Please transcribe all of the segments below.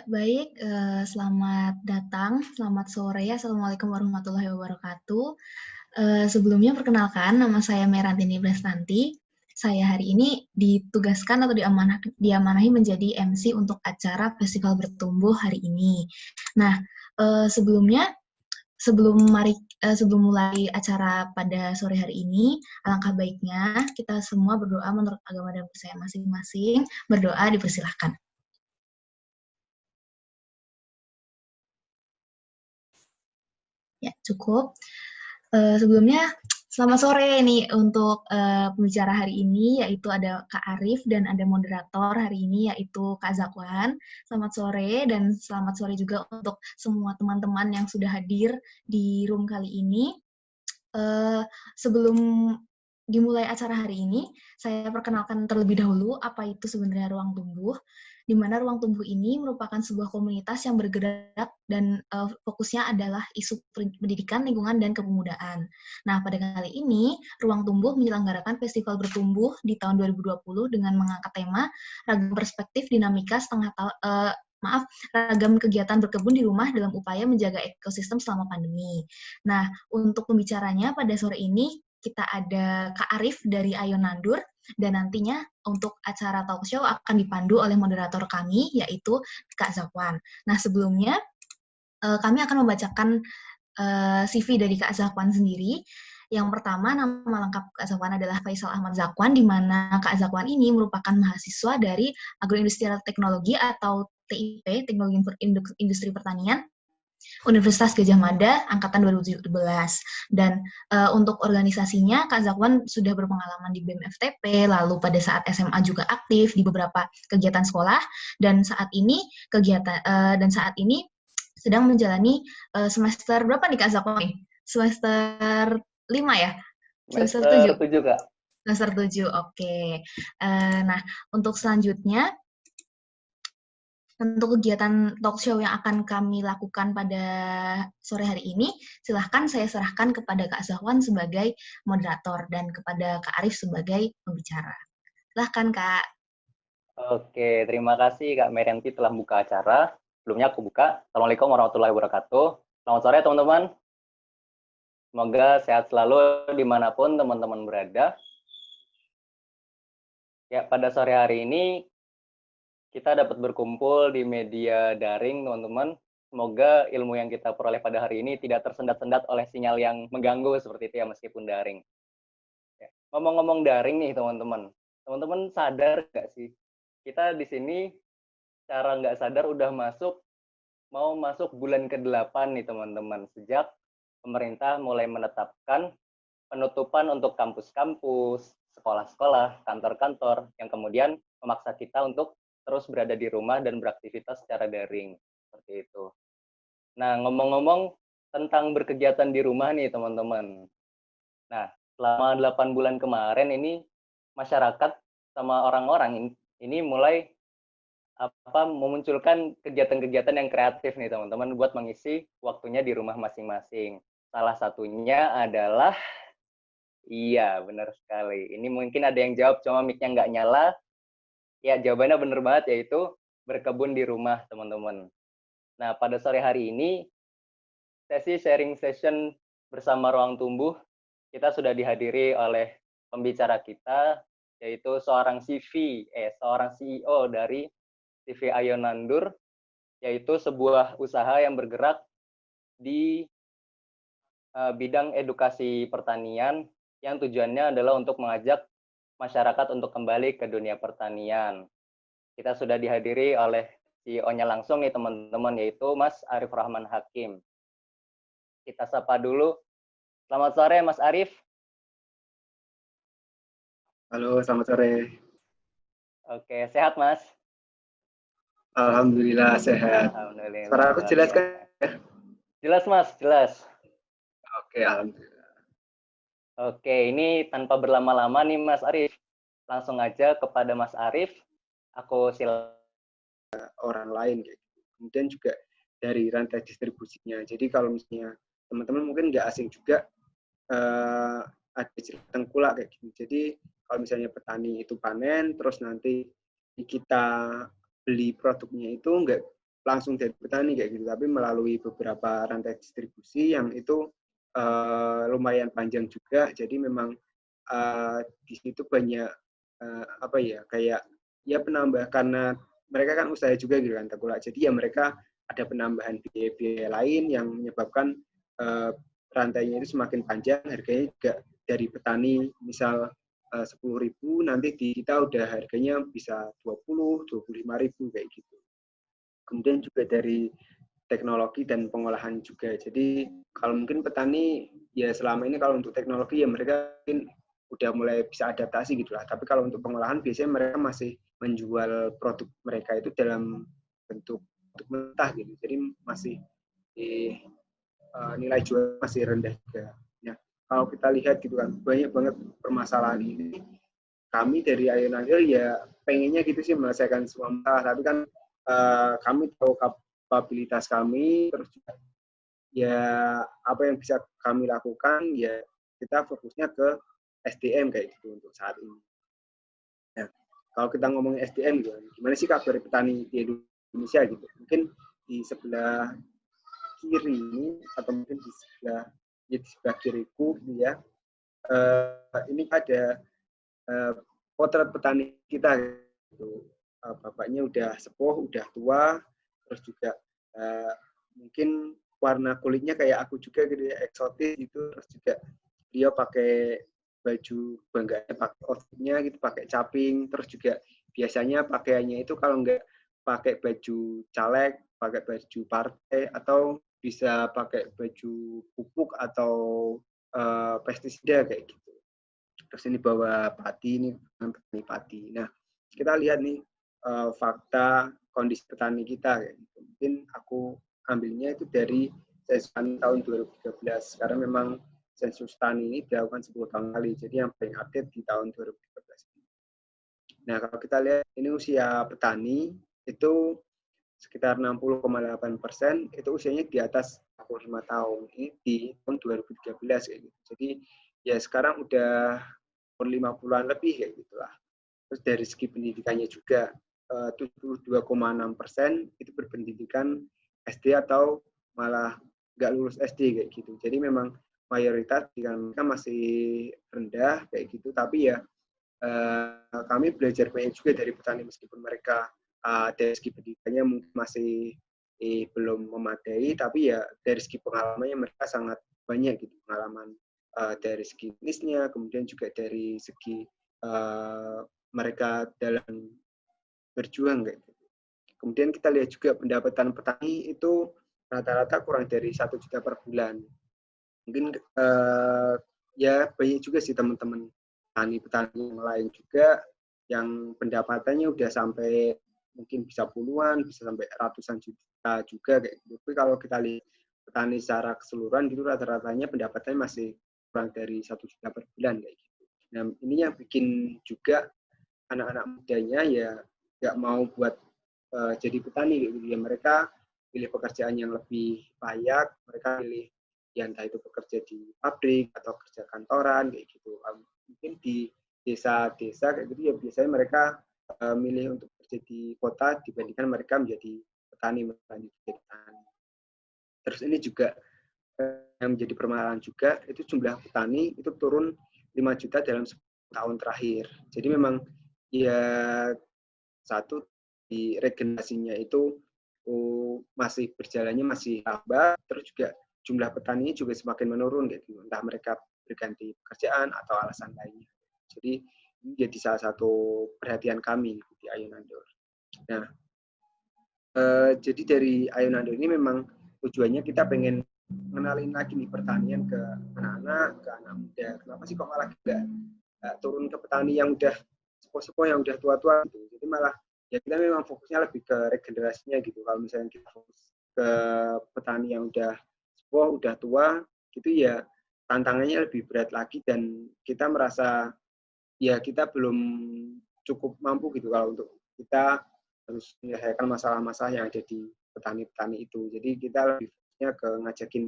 Ya, baik. Selamat datang, selamat sore. Assalamualaikum warahmatullahi wabarakatuh. Sebelumnya perkenalkan, nama saya Merantini Brastanti. Saya hari ini ditugaskan atau diamanahi menjadi MC untuk acara Festival Bertumbuh hari ini. Nah, sebelumnya, sebelum mulai acara pada sore hari ini, alangkah baiknya kita semua berdoa menurut agama dan percaya masing-masing. Berdoa dipersilahkan. Ya, cukup. Sebelumnya, selamat sore nih untuk pembicara hari ini, yaitu ada Kak Arif dan ada moderator hari ini, yaitu Kak Zakwan. Selamat sore dan selamat sore juga untuk semua teman-teman yang sudah hadir di room kali ini. Sebelum dimulai acara hari ini, saya perkenalkan terlebih dahulu apa itu sebenarnya Ruang Tumbuh, di mana Ruang Tumbuh ini merupakan sebuah komunitas yang bergerak dan fokusnya adalah isu pendidikan, lingkungan, dan kepemudaan. Nah, pada kali ini, Ruang Tumbuh menyelenggarakan Festival Bertumbuh di tahun 2020 dengan mengangkat tema Ragam Perspektif Dinamika Ragam kegiatan berkebun di rumah dalam upaya menjaga ekosistem selama pandemi. Nah, untuk pembicaranya pada sore ini, kita ada Kak Arif dari Ayo Nandur, dan nantinya untuk acara talk show akan dipandu oleh moderator kami, yaitu Kak Zakwan. Nah, sebelumnya kami akan membacakan CV dari Kak Zakwan sendiri. Yang pertama, nama lengkap Kak Zakwan adalah Faisal Ahmad Zakwan, di mana Kak Zakwan ini merupakan mahasiswa dari Agroindustrial Teknologi atau TIP, Teknologi Industri Pertanian, Universitas Gadjah Mada angkatan 2017. Dan untuk organisasinya Kak Zakwan sudah berpengalaman di BEM FTP, lalu pada saat SMA juga aktif di beberapa kegiatan sekolah, dan saat ini sedang menjalani semester berapa nih Kak Zakwan? Semester 5 ya? Semester 7. 7, Kak. Semester 7, oke. Nah, untuk selanjutnya, untuk kegiatan talk show yang akan kami lakukan pada sore hari ini, silahkan saya serahkan kepada Kak Zakwan sebagai moderator dan kepada Kak Arif sebagai pembicara. Silahkan, Kak. Oke, terima kasih Kak Merianti telah buka acara. Sebelumnya aku buka. Assalamualaikum warahmatullahi wabarakatuh. Selamat sore teman-teman. Semoga sehat selalu dimanapun teman-teman berada. Ya, pada sore hari ini kita dapat berkumpul di media daring, teman-teman. Semoga ilmu yang kita peroleh pada hari ini tidak tersendat-sendat oleh sinyal yang mengganggu seperti itu ya, meskipun daring. Ya. Ngomong-ngomong daring nih, teman-teman. Teman-teman sadar nggak sih? Kita di sini secara nggak sadar udah mau masuk bulan ke-8 nih, teman-teman. Sejak pemerintah mulai menetapkan penutupan untuk kampus-kampus, sekolah-sekolah, kantor-kantor, yang kemudian memaksa kita untuk terus berada di rumah dan beraktivitas secara daring. Seperti itu. Nah, ngomong-ngomong tentang berkegiatan di rumah nih, teman-teman. Nah, selama 8 bulan kemarin ini, masyarakat sama orang-orang ini mulai memunculkan kegiatan-kegiatan yang kreatif nih, teman-teman, buat mengisi waktunya di rumah masing-masing. Salah satunya adalah, iya, benar sekali. Ini mungkin ada yang jawab, cuma mic-nya nggak nyala. Ya, jawabannya benar banget, yaitu berkebun di rumah, teman-teman. Nah, pada sore hari ini, sesi sharing session bersama Ruang Tumbuh, kita sudah dihadiri oleh pembicara kita, yaitu seorang CEO dari CV Ayo Nandur, yaitu sebuah usaha yang bergerak di bidang edukasi pertanian yang tujuannya adalah untuk mengajak masyarakat untuk kembali ke dunia pertanian. Kita sudah dihadiri oleh CEO-nya langsung nih, teman-teman, yaitu Mas Arif Rahman Hakim. Kita sapa dulu. Selamat sore, Mas Arif. Halo, selamat sore. Oke, sehat, Mas? Alhamdulillah sehat. Alhamdulillah. Suara aku jelas kan? Jelas, Mas, jelas. Oke, alhamdulillah. Oke, ini tanpa berlama-lama nih, Mas Arif. Langsung aja kepada Mas Arif. Aku silakan. Orang lain, gitu. Kemudian juga dari rantai distribusinya. Jadi kalau misalnya teman-teman mungkin nggak asing juga, ada cerita tengkulak kayak gitu. Jadi kalau misalnya petani itu panen, terus nanti kita beli produknya itu nggak langsung dari petani kayak gitu, tapi melalui beberapa rantai distribusi yang itu lumayan panjang juga. Jadi memang di situ banyak apa ya, kayak ya penambah, karena mereka kan usaha juga gitu kan tengkulak. Jadi ya mereka ada penambahan biaya-biaya lain yang menyebabkan rantainya itu semakin panjang, harganya juga dari petani misal 10.000, nanti di kita udah harganya bisa 20.000, 25.000 kayak gitu. Kemudian juga dari teknologi dan pengolahan juga. Jadi kalau mungkin petani ya selama ini kalau untuk teknologi ya mereka mungkin udah mulai bisa adaptasi gitu lah. Tapi kalau untuk pengolahan biasanya mereka masih menjual produk mereka itu dalam bentuk mentah gitu. Jadi masih nilai jual masih rendah juga. Ya, kalau kita lihat gitu kan banyak banget permasalahan ini. Kami dari Ayonandel ya pengennya gitu sih menyelesaikan semua masalah, tapi kan kami tahu kapabilitas kami, terus juga ya apa yang bisa kami lakukan ya kita fokusnya ke SDM kayak gitu untuk saat ini. Nah, kalau kita ngomongin SDM gitu, gimana sih kabar petani di Indonesia gitu? Mungkin di sebelah kiri atau mungkin di sebelah kiriku gitu ya. Ini ada potret petani kita gitu. Bapaknya udah sepuh, udah tua, terus juga mungkin warna kulitnya kayak aku juga gitu ya, eksotis gitu, terus juga dia pakai baju bangganya, pakai outfitnya gitu, pakai caping, terus juga biasanya pakaiannya itu kalau nggak pakai baju caleg, pakai baju partai, atau bisa pakai baju pupuk atau pestisida kayak gitu. Terus ini bawa padi, ini petani padi. Nah, kita lihat nih fakta kondisi petani kita. Mungkin aku ambilnya itu dari sensus tahun 2013. Karena memang sensus tani ini dilakukan 10 tahun kali. Jadi yang paling update di tahun 2013. Nah, kalau kita lihat ini usia petani itu sekitar 60,8%, itu usianya di atas 45 tahun. Ini di tahun 2013 kayak gitu. Jadi ya sekarang udah 50-an lebih kayak gitulah. Terus dari segi pendidikannya juga 72,6% itu berpendidikan SD atau malah nggak lulus SD kayak gitu. Jadi memang mayoritas pendidikan mereka masih rendah kayak gitu. Tapi ya kami belajar banyak juga dari petani meskipun mereka dari segi pendidikannya mungkin masih belum memadai, tapi ya dari segi pengalamannya mereka sangat banyak gitu pengalaman dari segi bisnisnya, kemudian juga dari segi mereka dalam berjuang kayak gitu. Kemudian kita lihat juga pendapatan petani itu rata-rata kurang dari 1 juta per bulan. Mungkin ya banyak juga sih teman-teman petani-petani yang lain juga yang pendapatannya udah sampai mungkin bisa puluhan, bisa sampai ratusan juta juga kayak gitu. Tapi kalau kita lihat petani secara keseluruhan gitu rata-ratanya pendapatannya masih kurang dari 1 juta per bulan kayak gitu. Nah, ini yang bikin juga anak-anak mudanya ya nggak mau buat jadi petani gitu ya. Mereka pilih pekerjaan yang lebih layak, mereka pilih ya entah itu bekerja di pabrik atau kerja kantoran kayak gitu. Mungkin di desa-desa kayak gitu ya biasanya mereka milih untuk bekerja di kota dibandingkan mereka menjadi petani, melanjut jadi petani. Terus ini juga yang menjadi permasalahan juga itu jumlah petani itu turun 5 juta dalam 10 tahun terakhir. Jadi memang ya satu di regenerasinya itu masih berjalannya masih lambat, terus juga jumlah petani juga semakin menurun gitu. Entah mereka berganti pekerjaan atau alasan lainnya. Jadi ini jadi salah satu perhatian kami di Ayonandor. Nah, jadi dari Ayonandor ini memang tujuannya kita pengen mengenalin lagi nih pertanian ke anak-anak, ke anak muda. Kenapa sih kok malah nggak turun ke petani yang udah sepuh-sepuh, yang udah tua-tua gitu. Jadi malah ya kita memang fokusnya lebih ke regenerasinya gitu. Kalau misalnya kita fokus ke petani yang udah sepuh, udah tua, gitu ya tantangannya lebih berat lagi dan kita merasa ya kita belum cukup mampu gitu kalau untuk kita harus menyelesaikan masalah-masalah yang ada di petani-petani itu. Jadi kita lebih fokusnya ke ngajakin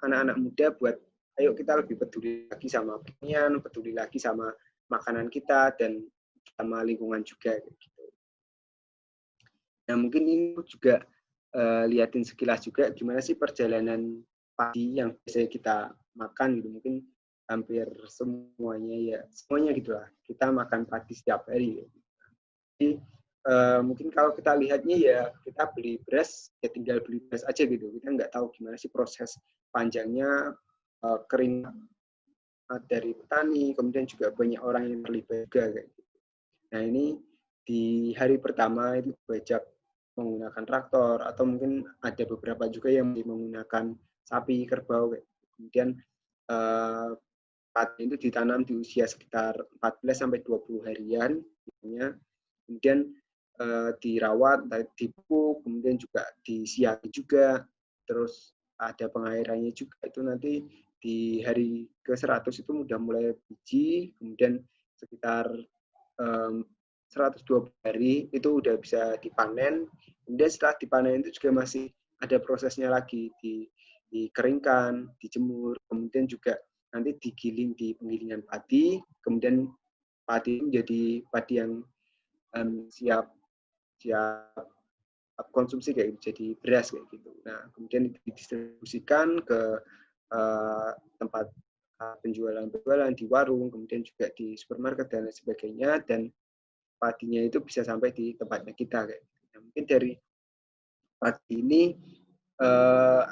anak-anak muda buat ayo kita lebih peduli lagi sama pertanian, peduli lagi sama makanan kita dan sama lingkungan juga gitu. Nah, mungkin ini juga liatin sekilas juga gimana sih perjalanan padi yang biasanya kita makan gitu. Mungkin hampir semuanya gitulah. Kita makan padi setiap hari. Gitu. Jadi mungkin kalau kita lihatnya ya kita beli beras ya tinggal beli beras aja gitu. Kita nggak tahu gimana sih proses panjangnya kering dari petani, kemudian juga banyak orang yang terlibat juga kayak gitu. Nah ini di hari pertama itu bajak menggunakan traktor atau mungkin ada beberapa juga yang menggunakan sapi, kerbau kayak gitu. Kemudian padi itu ditanam di usia sekitar 14 sampai 20 harian biasanya. Kemudian dirawat, dipupuk, kemudian juga disiagi juga, terus ada pengairannya juga. Itu nanti di hari ke-100 itu udah mulai biji, kemudian sekitar 120 hari itu udah bisa dipanen. Kemudian setelah dipanen itu juga masih ada prosesnya lagi, dikeringkan, dijemur, kemudian juga nanti digiling di penggilingan padi, kemudian padi menjadi padi yang siap konsumsi kayak gitu, jadi beras kayak gitu. Nah, kemudian didistribusikan ke tempat penjualan di warung, kemudian juga di supermarket dan lain sebagainya, dan padinya itu bisa sampai di tempatnya kita kayak gitu. Nah, mungkin dari padi ini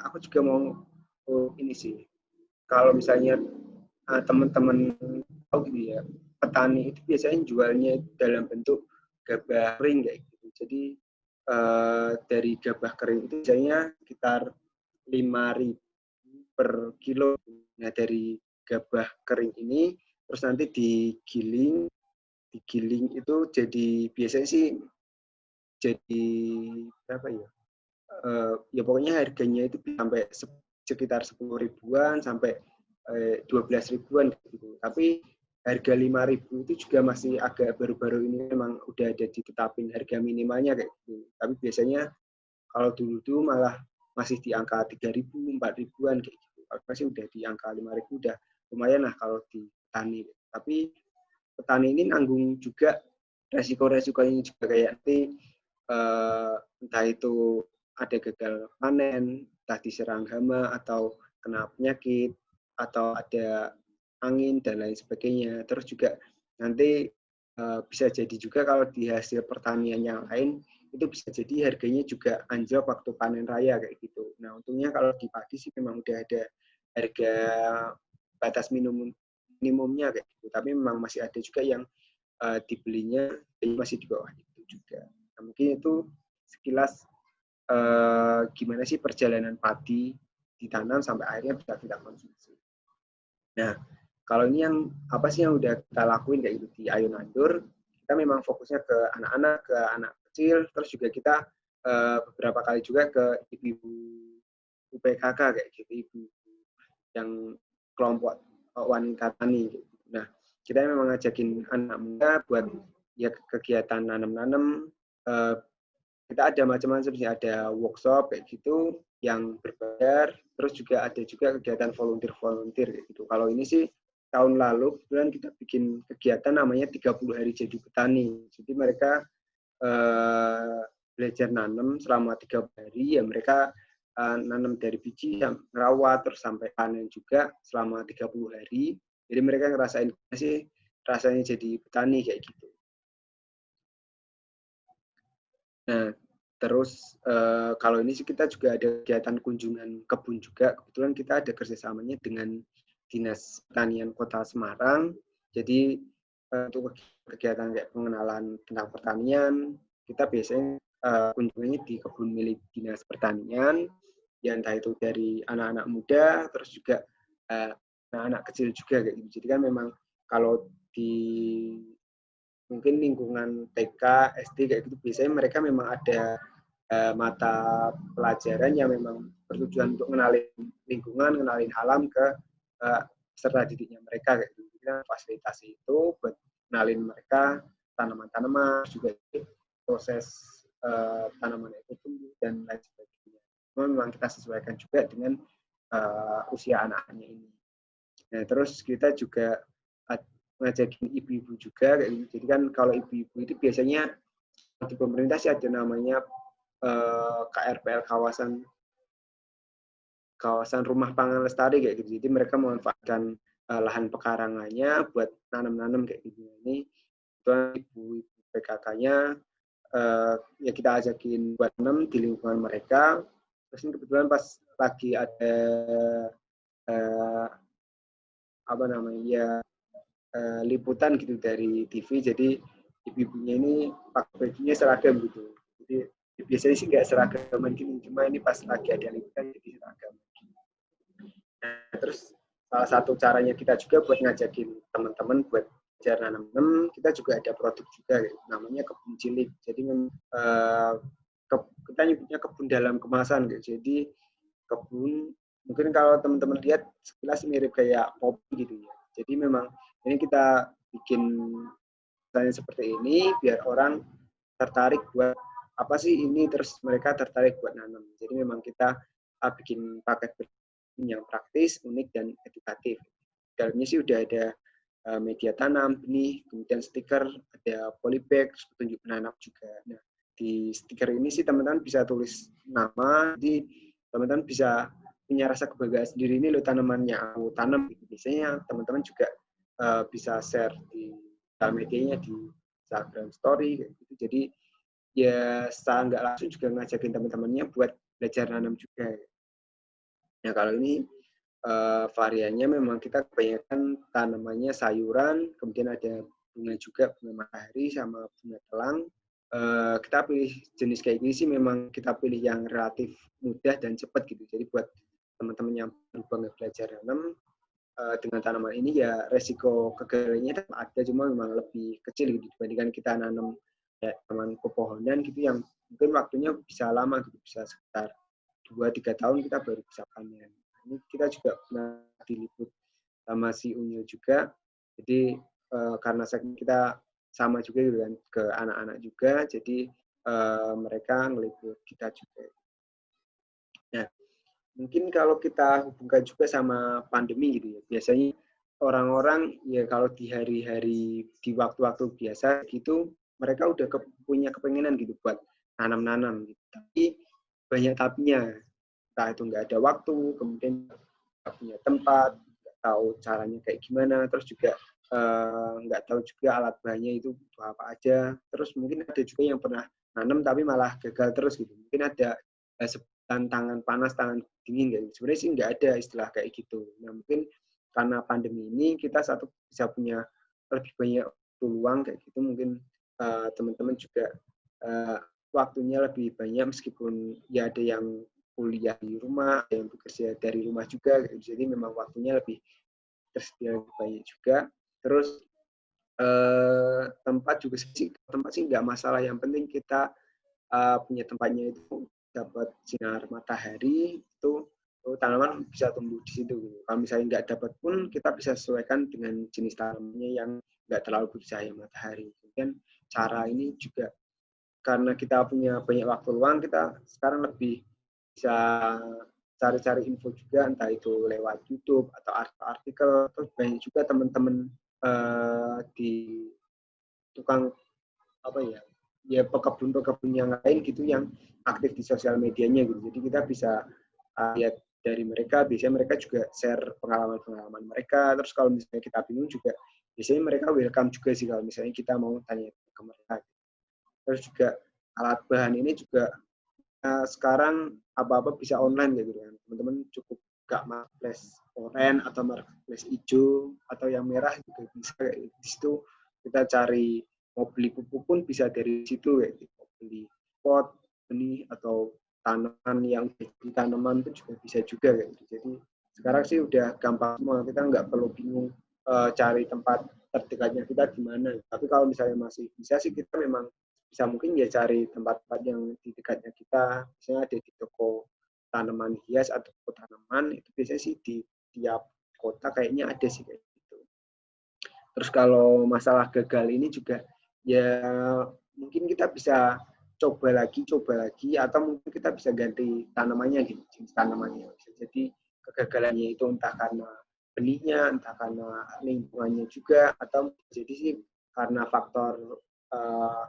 aku juga mau ini sih, kalau misalnya teman-teman tahu gitu ya, petani itu biasanya jualnya dalam bentuk gabah kering kayak gitu. Jadi dari gabah kering itu biasanya sekitar 5.000 per kilo. Nah dari gabah kering ini terus nanti digiling itu jadi biasanya sih jadi berapa ya? Ya pokoknya harganya itu sampai sekitar 10 ribuan sampai 12 ribuan gitu. Tapi harga 5.000 itu juga masih agak baru-baru ini memang udah ada ditetapin harga minimalnya kayak gitu. Tapi biasanya kalau dulu malah masih di angka 3.000, 4.000-an kayak gitu. Masih udah di angka 5.000 udah lumayan lah kalau di petani. Tapi petani ini nanggung juga resiko-resikonya juga kayak nanti entah itu ada gagal panen, entah diserang hama atau kena penyakit atau ada angin dan lain sebagainya. Terus juga nanti bisa jadi juga kalau di hasil pertanian yang lain itu bisa jadi harganya juga anjlok waktu panen raya kayak gitu. Nah untungnya kalau di padi sih memang udah ada harga batas minimumnya kayak gitu. Tapi memang masih ada juga yang dibelinya masih di bawah itu juga. Nah, mungkin itu sekilas gimana sih perjalanan padi ditanam sampai akhirnya bisa kita konsumsi. Nah, kalau ini yang apa sih yang udah kita lakuin kayak gitu di Ayo Nandur, kita memang fokusnya ke anak-anak, ke anak kecil, terus juga kita beberapa kali juga ke ibu-ibu UPKK kayak gitu, ibu yang kelompok wanita tani. Gitu. Nah, kita memang ngajakin anak muda buat ya kegiatan nanam-nanam. Kita ada macam-macam sih, ada workshop kayak gitu yang berbayar, terus juga ada juga kegiatan volunteer kayak gitu. Kalau ini sih tahun lalu kebetulan kita bikin kegiatan namanya 30 hari jadi petani. Jadi mereka belajar nanam selama 30 hari, ya mereka nanam dari biji, merawat, terus sampai panen juga selama 30 hari. Jadi mereka ngerasain sih rasanya jadi petani kayak gitu. Nah, terus kalau ini sih kita juga ada kegiatan kunjungan kebun juga. Kebetulan kita ada kerjasamanya dengan Dinas Pertanian Kota Semarang. Jadi untuk kegiatan kayak pengenalan tentang pertanian, kita biasanya kunjungannya di kebun milik Dinas Pertanian, ya entah itu dari anak-anak muda, terus juga anak-anak kecil juga kayak gitu. Jadi kan memang kalau di mungkin lingkungan TK, SD kayak gitu biasanya mereka memang ada mata pelajaran yang memang bertujuan untuk mengenalin lingkungan, mengenalin alam ke peserta didiknya mereka kayak gitu. Kita fasilitasi itu buat kenalin mereka tanaman-tanaman, juga proses tanaman itu tumbuh dan lain sebagainya. Memang kita sesuaikan juga dengan usia anak-anaknya ini. Nah, terus kita juga ngajakin ibu-ibu juga kayak gitu. Jadi kan kalau ibu-ibu itu biasanya di pemerintah sih ada namanya KRPL kawasan rumah pangan lestari kayak gitu. Jadi mereka memanfaatkan lahan pekarangannya buat nanam-nanam kayak gitu. Ini ibu PKK-nya ya kita ajakin buat nanam di lingkungan mereka. Terus ini kebetulan pas lagi ada apa namanya ya liputan gitu dari TV, jadi ibu-ibunya ini pakai bajunya seragam gitu. Jadi biasanya sih nggak seragaman gini, cuma ini pas lagi ada liputan jadi seragam. Nah, terus salah satu caranya kita juga buat ngajakin teman-teman buat belajar nanam, kita juga ada produk juga namanya kebun cilik. Jadi kita nyebutnya kebun dalam kemasan gitu. Jadi kebun mungkin kalau teman-teman lihat sekilas mirip kayak kopi gitu ya. Jadi memang ini kita bikin misalnya seperti ini biar orang tertarik buat apa sih ini, terus mereka tertarik buat nanam. Jadi memang kita bikin paket yang praktis, unik, dan edukatif. Dalamnya sih udah ada media tanam, benih, kemudian stiker, ada polybag, petunjuk menanam juga. Nah, di stiker ini sih teman-teman bisa tulis nama, jadi teman-teman bisa punya rasa kebanggaan sendiri, ini loh tanaman yang aku tanam. Biasanya teman-teman juga bisa share di sosial medianya, di Instagram Story, gitu. Jadi ya secara nggak langsung juga ngajakin teman-temannya buat belajar nanam juga. Nah kalau ini variannya memang kita kebanyakan tanamannya sayuran, kemudian ada bunga juga, bunga matahari sama bunga telang. Kita pilih jenis kayak gini sih memang kita pilih yang relatif mudah dan cepat gitu. Jadi buat teman-teman yang baru belajar nanam dengan tanaman ini ya resiko kegagalannya ada, cuma memang lebih kecil gitu dibandingkan kita nanam ya tanaman pepohonan gitu yang mungkin waktunya bisa lama gitu, bisa sekitar 2-3 tahun kita baru bisa panen. Ini kita juga pernah diliput sama si Unyil juga, jadi karena kita sama juga gitu kan ke anak-anak juga, jadi mereka ngeliput kita juga. Nah, mungkin kalau kita hubungkan juga sama pandemi gitu ya, biasanya orang-orang ya kalau di hari-hari di waktu-waktu biasa gitu mereka udah punya kepengenan gitu buat nanam-nanam gitu. Tapi banyak tapinya, entah itu nggak ada waktu, kemudian nggak punya tempat, nggak tahu caranya kayak gimana, terus juga nggak tahu juga alat bahannya itu butuh apa aja. Terus mungkin ada juga yang pernah nanam tapi malah gagal terus gitu. Mungkin ada tangan panas, tangan dingin gitu. Sebenarnya sih nggak ada istilah kayak gitu. Nah mungkin karena pandemi ini kita bisa punya lebih banyak peluang kayak gitu. Mungkin teman-teman juga waktunya lebih banyak meskipun ya ada yang kuliah di rumah, ada yang bekerja dari rumah juga. Jadi memang waktunya lebih tersedia banyak juga. Terus tempat juga sih, tempat sih nggak masalah. Yang penting kita punya tempatnya itu dapat sinar matahari, itu tanaman bisa tumbuh di situ. Kalau misalnya nggak dapat pun kita bisa sesuaikan dengan jenis tanamannya yang nggak terlalu bercahaya matahari. Kemudian cara ini juga karena kita punya banyak waktu luang, kita sekarang lebih bisa cari-cari info juga, entah itu lewat YouTube atau artikel. Terus banyak juga teman-teman di tukang apa ya pekebun-pekebun yang lain gitu yang aktif di sosial medianya gitu. Jadi kita bisa lihat dari mereka, biasanya mereka juga share pengalaman-pengalaman mereka. Terus kalau misalnya kita bingung juga, biasanya mereka welcome juga sih kalau misalnya kita mau tanya ke mereka. Terus juga alat bahan ini juga sekarang apa-apa bisa online gitu kan. Teman-teman cukup gak marketplace oranye atau marketplace hijau atau yang merah juga bisa. Di situ kita cari mau beli pupuk pun bisa dari situ kayak gitu. Mau beli pot, benih atau tanaman yang di tanaman itu juga bisa juga kayak gitu. Jadi sekarang sih udah gampang semua, kita nggak perlu bingung cari tempat terdekatnya kita di mana. Tapi kalau misalnya masih bisa sih kita memang bisa mungkin ya cari tempat-tempat yang di dekatnya kita, misalnya ada di toko tanaman hias atau toko tanaman, itu biasanya sih di tiap kota kayaknya ada sih kayak gitu. Terus kalau masalah gagal ini juga ya mungkin kita bisa coba lagi, atau mungkin kita bisa ganti tanamannya gitu, jenis tanamannya. Bisa jadi kegagalannya itu entah karena benihnya, entah karena lingkungannya juga, atau jadi sih karena faktor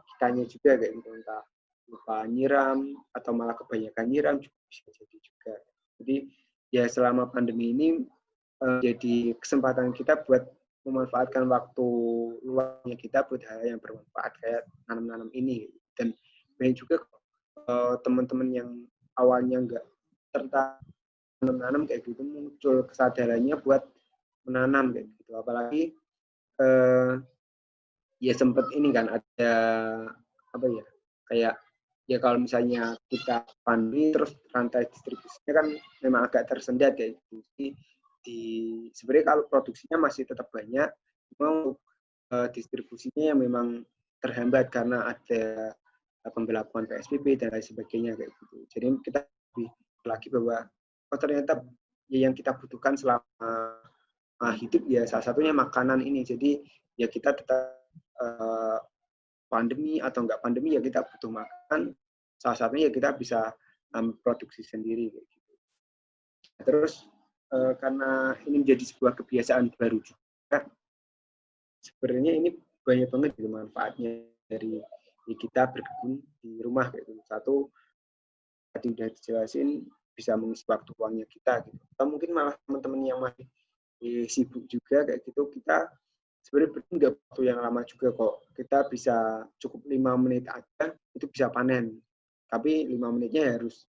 kitanya juga kayak gitu, entah lupa nyiram atau malah kebanyakan nyiram juga bisa jadi juga. Jadi ya selama pandemi ini jadi kesempatan kita buat memanfaatkan waktu luangnya kita buat hal yang bermanfaat kayak nanam-nanam ini. Dan banyak juga teman-teman yang awalnya nggak tertarik menanam kayak gitu muncul kesadarannya buat menanam kayak gitu. Apalagi ya sempat ini kan ada apa ya kayak ya kalau misalnya kita pandemi terus rantai distribusinya kan memang agak tersendat kayak gitu. Jadi sebenarnya kalau produksinya masih tetap banyak, memang distribusinya yang memang terhambat karena ada pemberlakuan PSBB dan lain sebagainya kayak gitu. Jadi kita lebih lagi bahwa oh ternyata ya yang kita butuhkan selama hidup ya salah satunya makanan ini. Jadi ya kita tetap pandemi atau enggak pandemi ya kita butuh makan. Salah satunya ya kita bisa produksi sendiri kayak gitu. Terus karena ini menjadi sebuah kebiasaan baru juga, sebenarnya ini banyak banget gitu manfaatnya dari kita berkebun di rumah kayak gitu. Satu tadi udah dijelasin bisa mengisi waktu luangnya kita gitu. Atau mungkin malah teman-teman yang masih sibuk juga kayak gitu, kita sebenarnya nggak waktu yang lama juga kok. Kita bisa cukup 5 menit aja itu bisa panen. Tapi 5 menitnya harus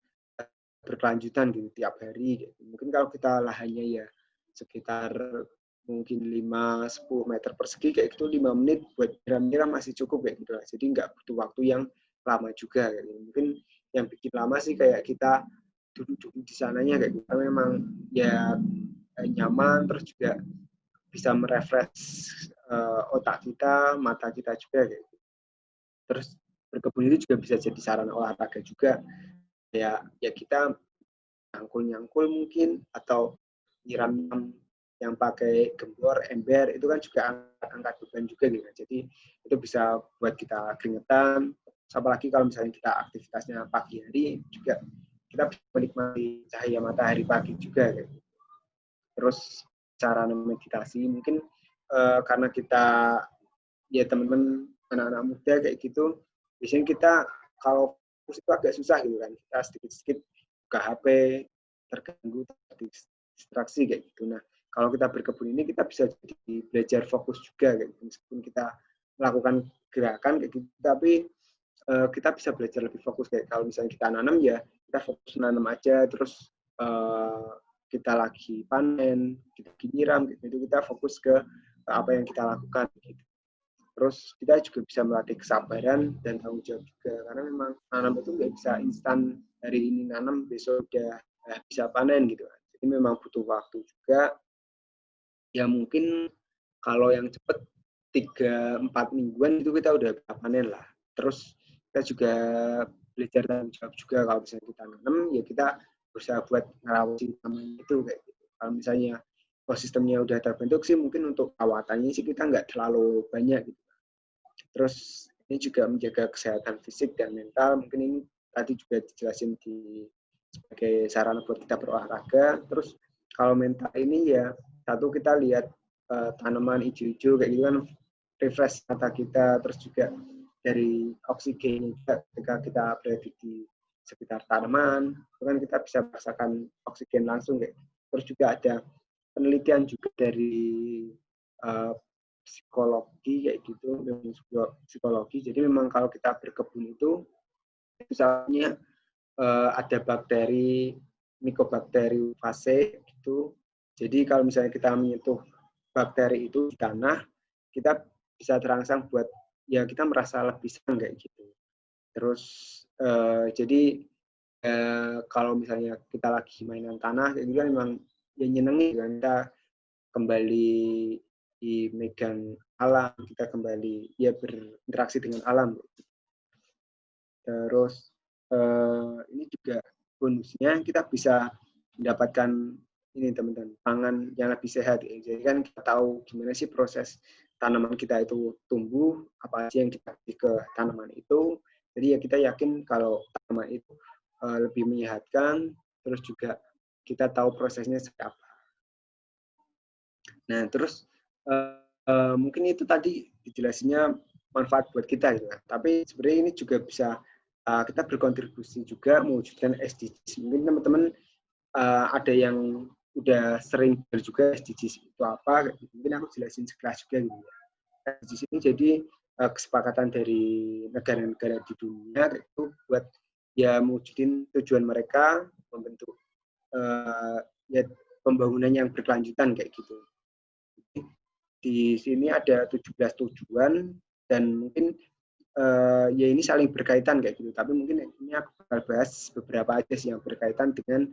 berkelanjutan gitu tiap hari. Gitu. Mungkin kalau kita lahannya ya sekitar mungkin 5-10 meter persegi kayak gitu 5 menit buat nyiram masih cukup kayak gitu lah. Jadi nggak butuh waktu yang lama juga kayak gitu. Mungkin yang bikin lama sih kayak kita duduk-duduk di sananya kayak gitu. Memang ya nyaman terus juga bisa merefresh otak kita, mata kita juga kayak gitu. Terus berkebun itu juga bisa jadi sarana olahraga juga. Ya kita nyangkul-nyangkul mungkin atau nyiram yang pakai gembor, ember itu kan juga angkat beban juga gitu. Jadi itu bisa buat kita keringetan. Apalagi kalau misalnya kita aktivitasnya pagi hari juga kita bisa menikmati cahaya matahari pagi juga gitu. Terus cara meditasi mungkin karena kita ya teman-teman anak-anak muda kayak gitu biasanya kita kalau fokus itu agak susah gitu kan kita sedikit-sedikit buka HP terganggu distraksi kayak gitu. Nah kalau kita berkebun ini kita bisa jadi belajar fokus juga kayak gitu. Meskipun kita melakukan gerakan kayak gitu tapi kita bisa belajar lebih fokus kayak kalau misalnya kita nanam ya kita fokus nanam aja terus kita lagi panen, kita lagi nyiram, gitu. Kita fokus ke apa yang kita lakukan. Gitu. Terus kita juga bisa melatih kesabaran dan tanggung jawab juga. Karena memang nanam itu nggak bisa instan hari ini nanam, besok udah bisa panen gitu. Jadi memang butuh waktu juga. Ya mungkin kalau yang cepat 3-4 mingguan itu kita udah bisa panen lah. Terus kita juga belajar tanggung jawab juga kalau misalnya kita nanam, ya kita berusaha buat ngerawat tanaman itu kayak gitu. Kalau misalnya ekosistemnya udah terbentuk sih mungkin untuk perawatannya sih kita nggak terlalu banyak gitu. Terus ini juga menjaga kesehatan fisik dan mental. Mungkin ini tadi juga dijelasin sebagai sarana buat kita berolahraga. Terus kalau mental ini ya satu kita lihat tanaman hijau-hijau kayak gitu kan refresh mata kita. Terus juga dari oksigen juga ketika kita berada di sekitar tanaman, itu kan kita bisa merasakan oksigen langsung kayak. Terus juga ada penelitian juga dari psikologi kayak gitu, psikologi. Jadi memang kalau kita berkebun itu misalnya ada bakteri Mycobacterium fase gitu. Jadi kalau misalnya kita menyentuh bakteri itu di tanah, kita bisa terangsang buat ya kita merasa lebih senang kayak gitu. Terus jadi kalau misalnya kita lagi mainan tanah kayak gitu kan memang ya nyenengin kan kita kembali di megang alam, kita kembali ya berinteraksi dengan alam. Terus ini juga bonusnya kita bisa mendapatkan ini teman-teman pangan yang lebih sehat. Ya. Jadi kan kita tahu gimana sih proses tanaman kita itu tumbuh, apa aja yang kita kasih ke tanaman itu. Jadi ya kita yakin kalau tanaman itu lebih menyehatkan, terus juga kita tahu prosesnya seperti apa. Nah terus mungkin itu tadi dijelasinnya manfaat buat kita gitu kan. Tapi sebenarnya ini juga bisa kita berkontribusi juga mewujudkan SDGs. Mungkin teman-teman ada yang udah sering dengar juga SDGs itu apa, mungkin aku jelasin sekelas juga gitu ya. SDGs ini jadi kesepakatan dari negara-negara di dunia itu buat ya mewujudin tujuan mereka membentuk ya pembangunan yang berkelanjutan kayak gitu. Di sini ada 17 tujuan dan mungkin ya ini saling berkaitan kayak gitu. Tapi mungkin ini aku bakal bahas beberapa aja sih yang berkaitan dengan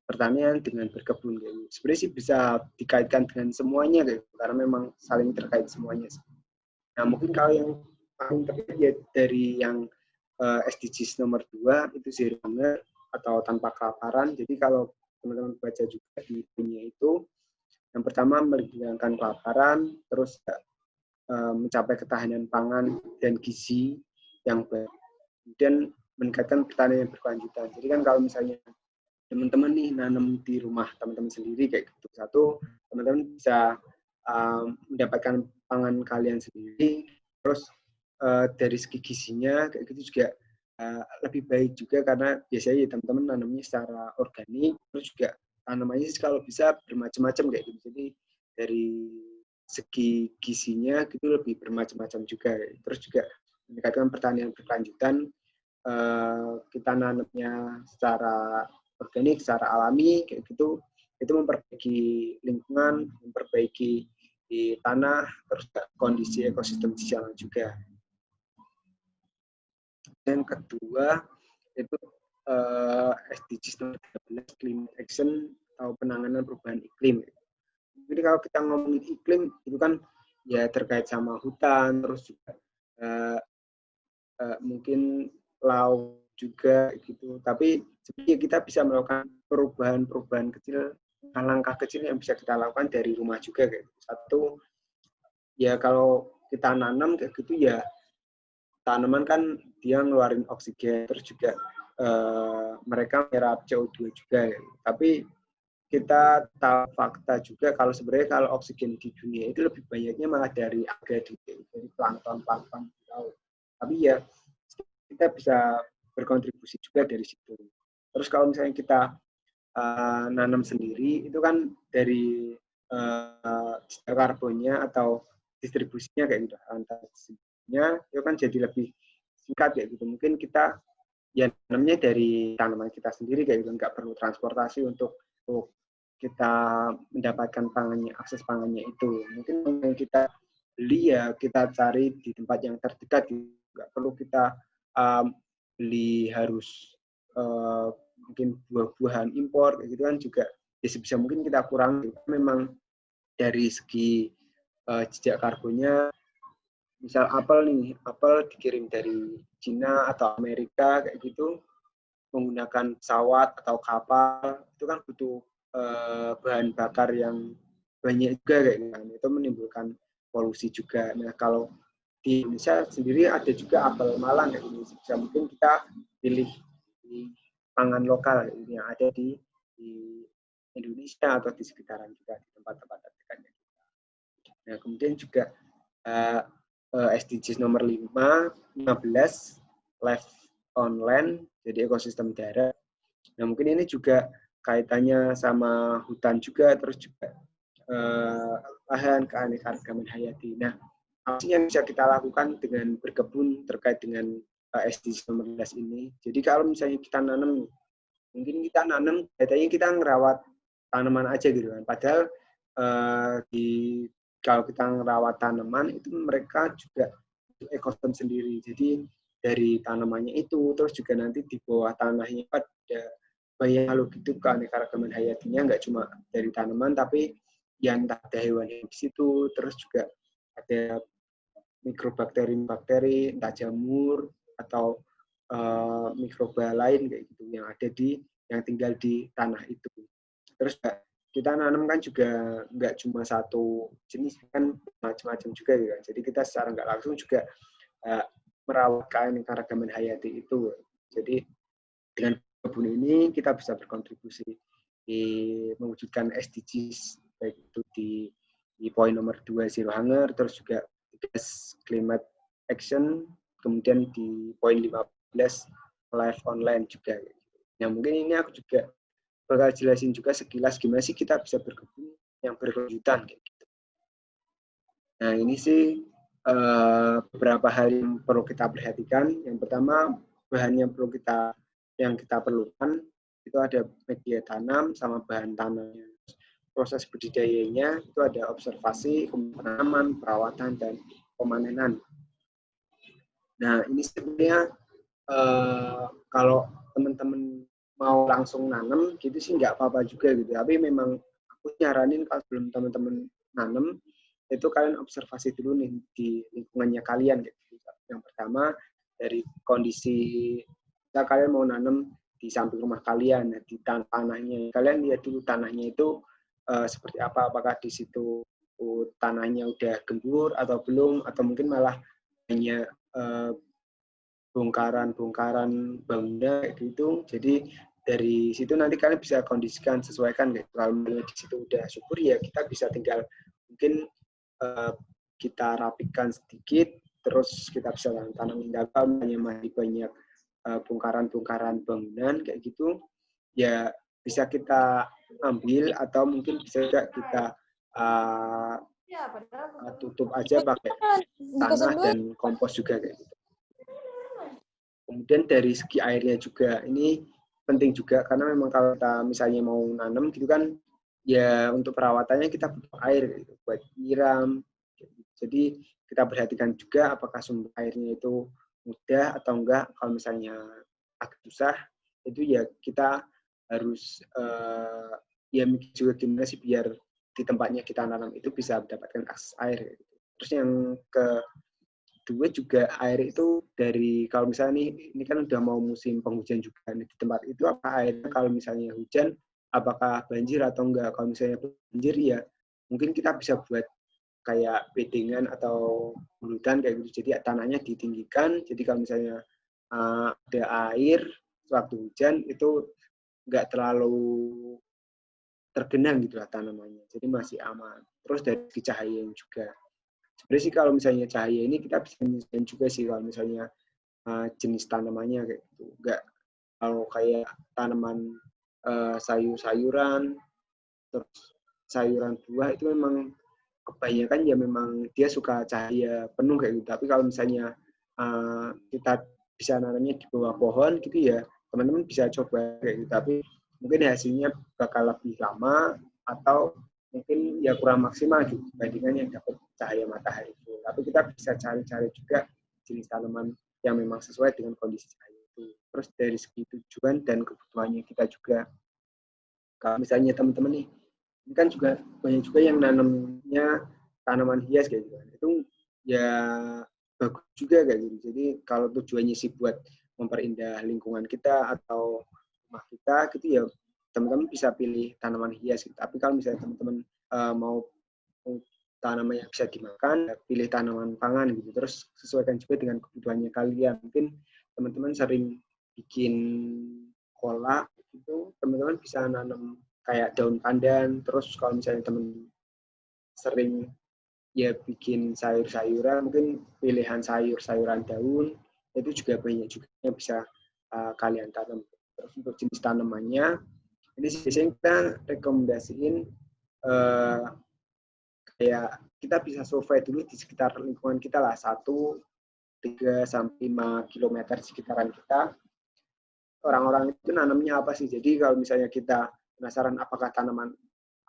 pertanian, dengan berkebun kayak gitu. Sebenarnya sih bisa dikaitkan dengan semuanya kayak gitu, karena memang saling terkait semuanya sih. Nah mungkin kalau yang paling terkait ya dari yang SDGs nomor 2 itu zero hunger atau tanpa kelaparan. Jadi kalau teman-teman baca juga di dunia itu, yang pertama menghilangkan kelaparan, terus mencapai ketahanan pangan dan gizi yang baik, kemudian meningkatkan pertanian yang berkelanjutan. Jadi kan kalau misalnya teman-teman nih nanam di rumah teman-teman sendiri kayak gitu, satu teman-teman bisa mendapatkan pangan kalian sendiri, terus dari segi gizinya kayak gitu juga lebih baik juga karena biasanya ya, teman-teman nanamnya secara organik, terus juga tanamannya kalau bisa bermacam-macam kayak gitu. Jadi dari segi gizinya gitu lebih bermacam-macam juga. Terus juga meningkatkan pertanian berkelanjutan, kita nanamnya secara organik, secara alami kayak gitu, itu memperbaiki lingkungan, memperbaiki di tanah, terus kondisi ekosistem di jalan juga. Dan kedua itu SDGs nomor 13 climate action atau penanganan perubahan iklim. Jadi kalau kita ngomongin iklim itu kan ya terkait sama hutan, terus juga mungkin laut juga gitu. Tapi sebenarnya kita bisa melakukan perubahan-perubahan kecil, langkah kecil yang bisa kita lakukan dari rumah juga kayak gitu. Satu ya kalau kita nanam kayak gitu ya tanaman kan dia ngeluarin oksigen, terus juga mereka menyerap CO2 juga. Ya. Tapi kita tahu fakta juga kalau sebenarnya kalau oksigen di dunia itu lebih banyaknya malah dari alga, dari plankton di laut. Tapi ya kita bisa berkontribusi juga dari situ. Terus kalau misalnya kita nanam sendiri itu kan dari karbonnya atau distribusinya kayak gitu antar itu kan jadi lebih singkat kayak gitu. Mungkin kita ya namanya dari tanaman kita sendiri kayak gitu, nggak perlu transportasi untuk kita mendapatkan pangannya, akses pangannya itu. Mungkin yang kita beli ya kita cari di tempat yang terdekat, nggak perlu kita beli harus mungkin buah-buahan impor kayak gitu kan juga ya sebisa mungkin kita kurangi. Memang dari segi jejak karbonnya, misal apel dikirim dari Cina atau Amerika kayak gitu menggunakan pesawat atau kapal itu kan butuh bahan bakar yang banyak juga kayak gitu kan. Itu menimbulkan polusi juga. Nah kalau di Indonesia sendiri ada juga apel Malang kayak gitu. Bisa mungkin kita pilih di pangan lokal yang ada di Indonesia atau di sekitaran kita di tempat-tempat terdekatnya. Nah kemudian juga SDGs nomor 15 life on land, jadi ekosistem darat. Nah mungkin ini juga kaitannya sama hutan juga, terus juga lahan keanekaragaman hayati. Nah apa sih yang bisa kita lakukan dengan berkebun terkait dengan SDGs nomor 15 ini? Jadi kalau misalnya kita nanam, mungkin kita nanam, katanya kita ngerawat tanaman aja gitu kan. Padahal kalau kita ngerawat tanaman itu mereka juga ekosistem sendiri. Jadi dari tanamannya itu, terus juga nanti di bawah tanahnya ada banyak makhluk hidup keanekaragaman hayatinya, nggak cuma dari tanaman, tapi yang entah ada hewan di situ, terus juga ada mikrobakteri, entah jamur atau mikroba lain kayak gitu yang tinggal di tanah itu. Terus kita nanam kan juga nggak cuma satu jenis, kan macam-macam juga ya. Jadi kita secara nggak langsung juga merawat keanekaragaman hayati itu. Jadi dengan kebun ini kita bisa berkontribusi di mewujudkan SDGs, baik itu di poin nomor 2 zero hunger, terus juga climate action, kemudian di poin 15 live online juga. Nah mungkin ini aku juga bakal jelasin juga sekilas gimana sih kita bisa berkebun yang berkelanjutan kayak gitu. Nah ini sih beberapa hal yang perlu kita perhatikan. Yang pertama, bahan yang kita perlukan itu ada media tanam sama bahan tanamnya. Proses budidayanya itu ada observasi, penanaman, perawatan, dan pemanenan. Nah ini sebenarnya kalau teman-teman mau langsung nanam gitu sih nggak apa-apa juga gitu. Tapi memang aku nyaranin kalau belum teman-teman nanam itu kalian observasi dulu nih di lingkungannya kalian gitu. Yang pertama dari kondisi kalian mau nanam di samping rumah kalian, di tanahnya kalian lihat dulu tanahnya itu seperti apa, apakah di situ tanahnya udah gembur atau belum, atau mungkin malah hanya bongkaran bangunan kayak gitu. Jadi dari situ nanti kalian bisa kondisikan, sesuaikan gitu. Kalau di situ udah subur ya kita bisa tinggal mungkin kita rapikan sedikit, terus kita bisa tanam indaka, masih banyak bongkaran-bongkaran bangunan kayak gitu, ya bisa kita ambil atau mungkin bisa juga kita tutup aja pakai tanah dan kompos juga kayak gitu. Kemudian dari segi airnya juga ini penting juga karena memang kalau kita misalnya mau nanam gitu kan ya untuk perawatannya kita butuh air gitu, buat nyiram. Jadi kita perhatikan juga apakah sumber airnya itu mudah atau enggak. Kalau misalnya agak susah itu ya kita harus ya mikir juga gimana sih biar di tempatnya kita nanam itu bisa mendapatkan akses air. Gitu. Terus yang kedua juga air itu dari kalau misalnya ini kan udah mau musim penghujan juga di tempat itu apa airnya kalau misalnya hujan apakah banjir atau enggak. Kalau misalnya banjir ya mungkin kita bisa buat kayak bedengan atau hulutan kayak gitu. Jadi tanahnya ditinggikan. Jadi kalau misalnya ada air waktu hujan itu nggak terlalu tergenang gitu lah tanamannya. Jadi masih aman. Terus dari segi cahaya juga. Sebenarnya sih kalau misalnya cahaya ini kita bisa menyesuaikan juga sih kalau misalnya jenis tanamannya kayak gitu. Nggak kalau kayak tanaman sayur-sayuran, terus sayuran buah itu memang kebanyakan ya memang dia suka cahaya penuh kayak gitu. Tapi kalau misalnya kita bisa nanamnya di bawah pohon gitu ya, teman-teman bisa coba kayak gitu. Tapi mungkin hasilnya bakal lebih lama atau mungkin ya kurang maksimal gitu dibandingkan yang dapat cahaya matahari itu. Tapi kita bisa cari-cari juga jenis tanaman yang memang sesuai dengan kondisi cahaya itu. Terus dari segi tujuan dan kebutuhannya kita juga. Kalau misalnya teman-teman nih, ini kan juga banyak juga yang nanamnya tanaman hias kayak gitu. Itu ya bagus juga kayak gitu. Jadi kalau tujuannya sih buat memperindah lingkungan kita atau rumah kita gitu ya teman-teman bisa pilih tanaman hias gitu. Tapi kalau misalnya teman-teman mau tanaman yang bisa dimakan, pilih tanaman pangan gitu. Terus sesuaikan juga dengan kebutuhannya kalian. Mungkin teman-teman sering bikin kolak gitu, teman-teman bisa nanam kayak daun pandan. Terus kalau misalnya teman sering ya bikin sayur-sayuran, mungkin pilihan sayur-sayuran daun itu juga banyak juga yang bisa kalian tanam. Terus untuk jenis tanamannya, ini biasanya kita rekomendasiin kayak kita bisa survei dulu di sekitar lingkungan kita lah, 1-3-5 kilometer sekitaran kita. Orang-orang itu nanamnya apa sih? Jadi kalau misalnya kita penasaran apakah tanaman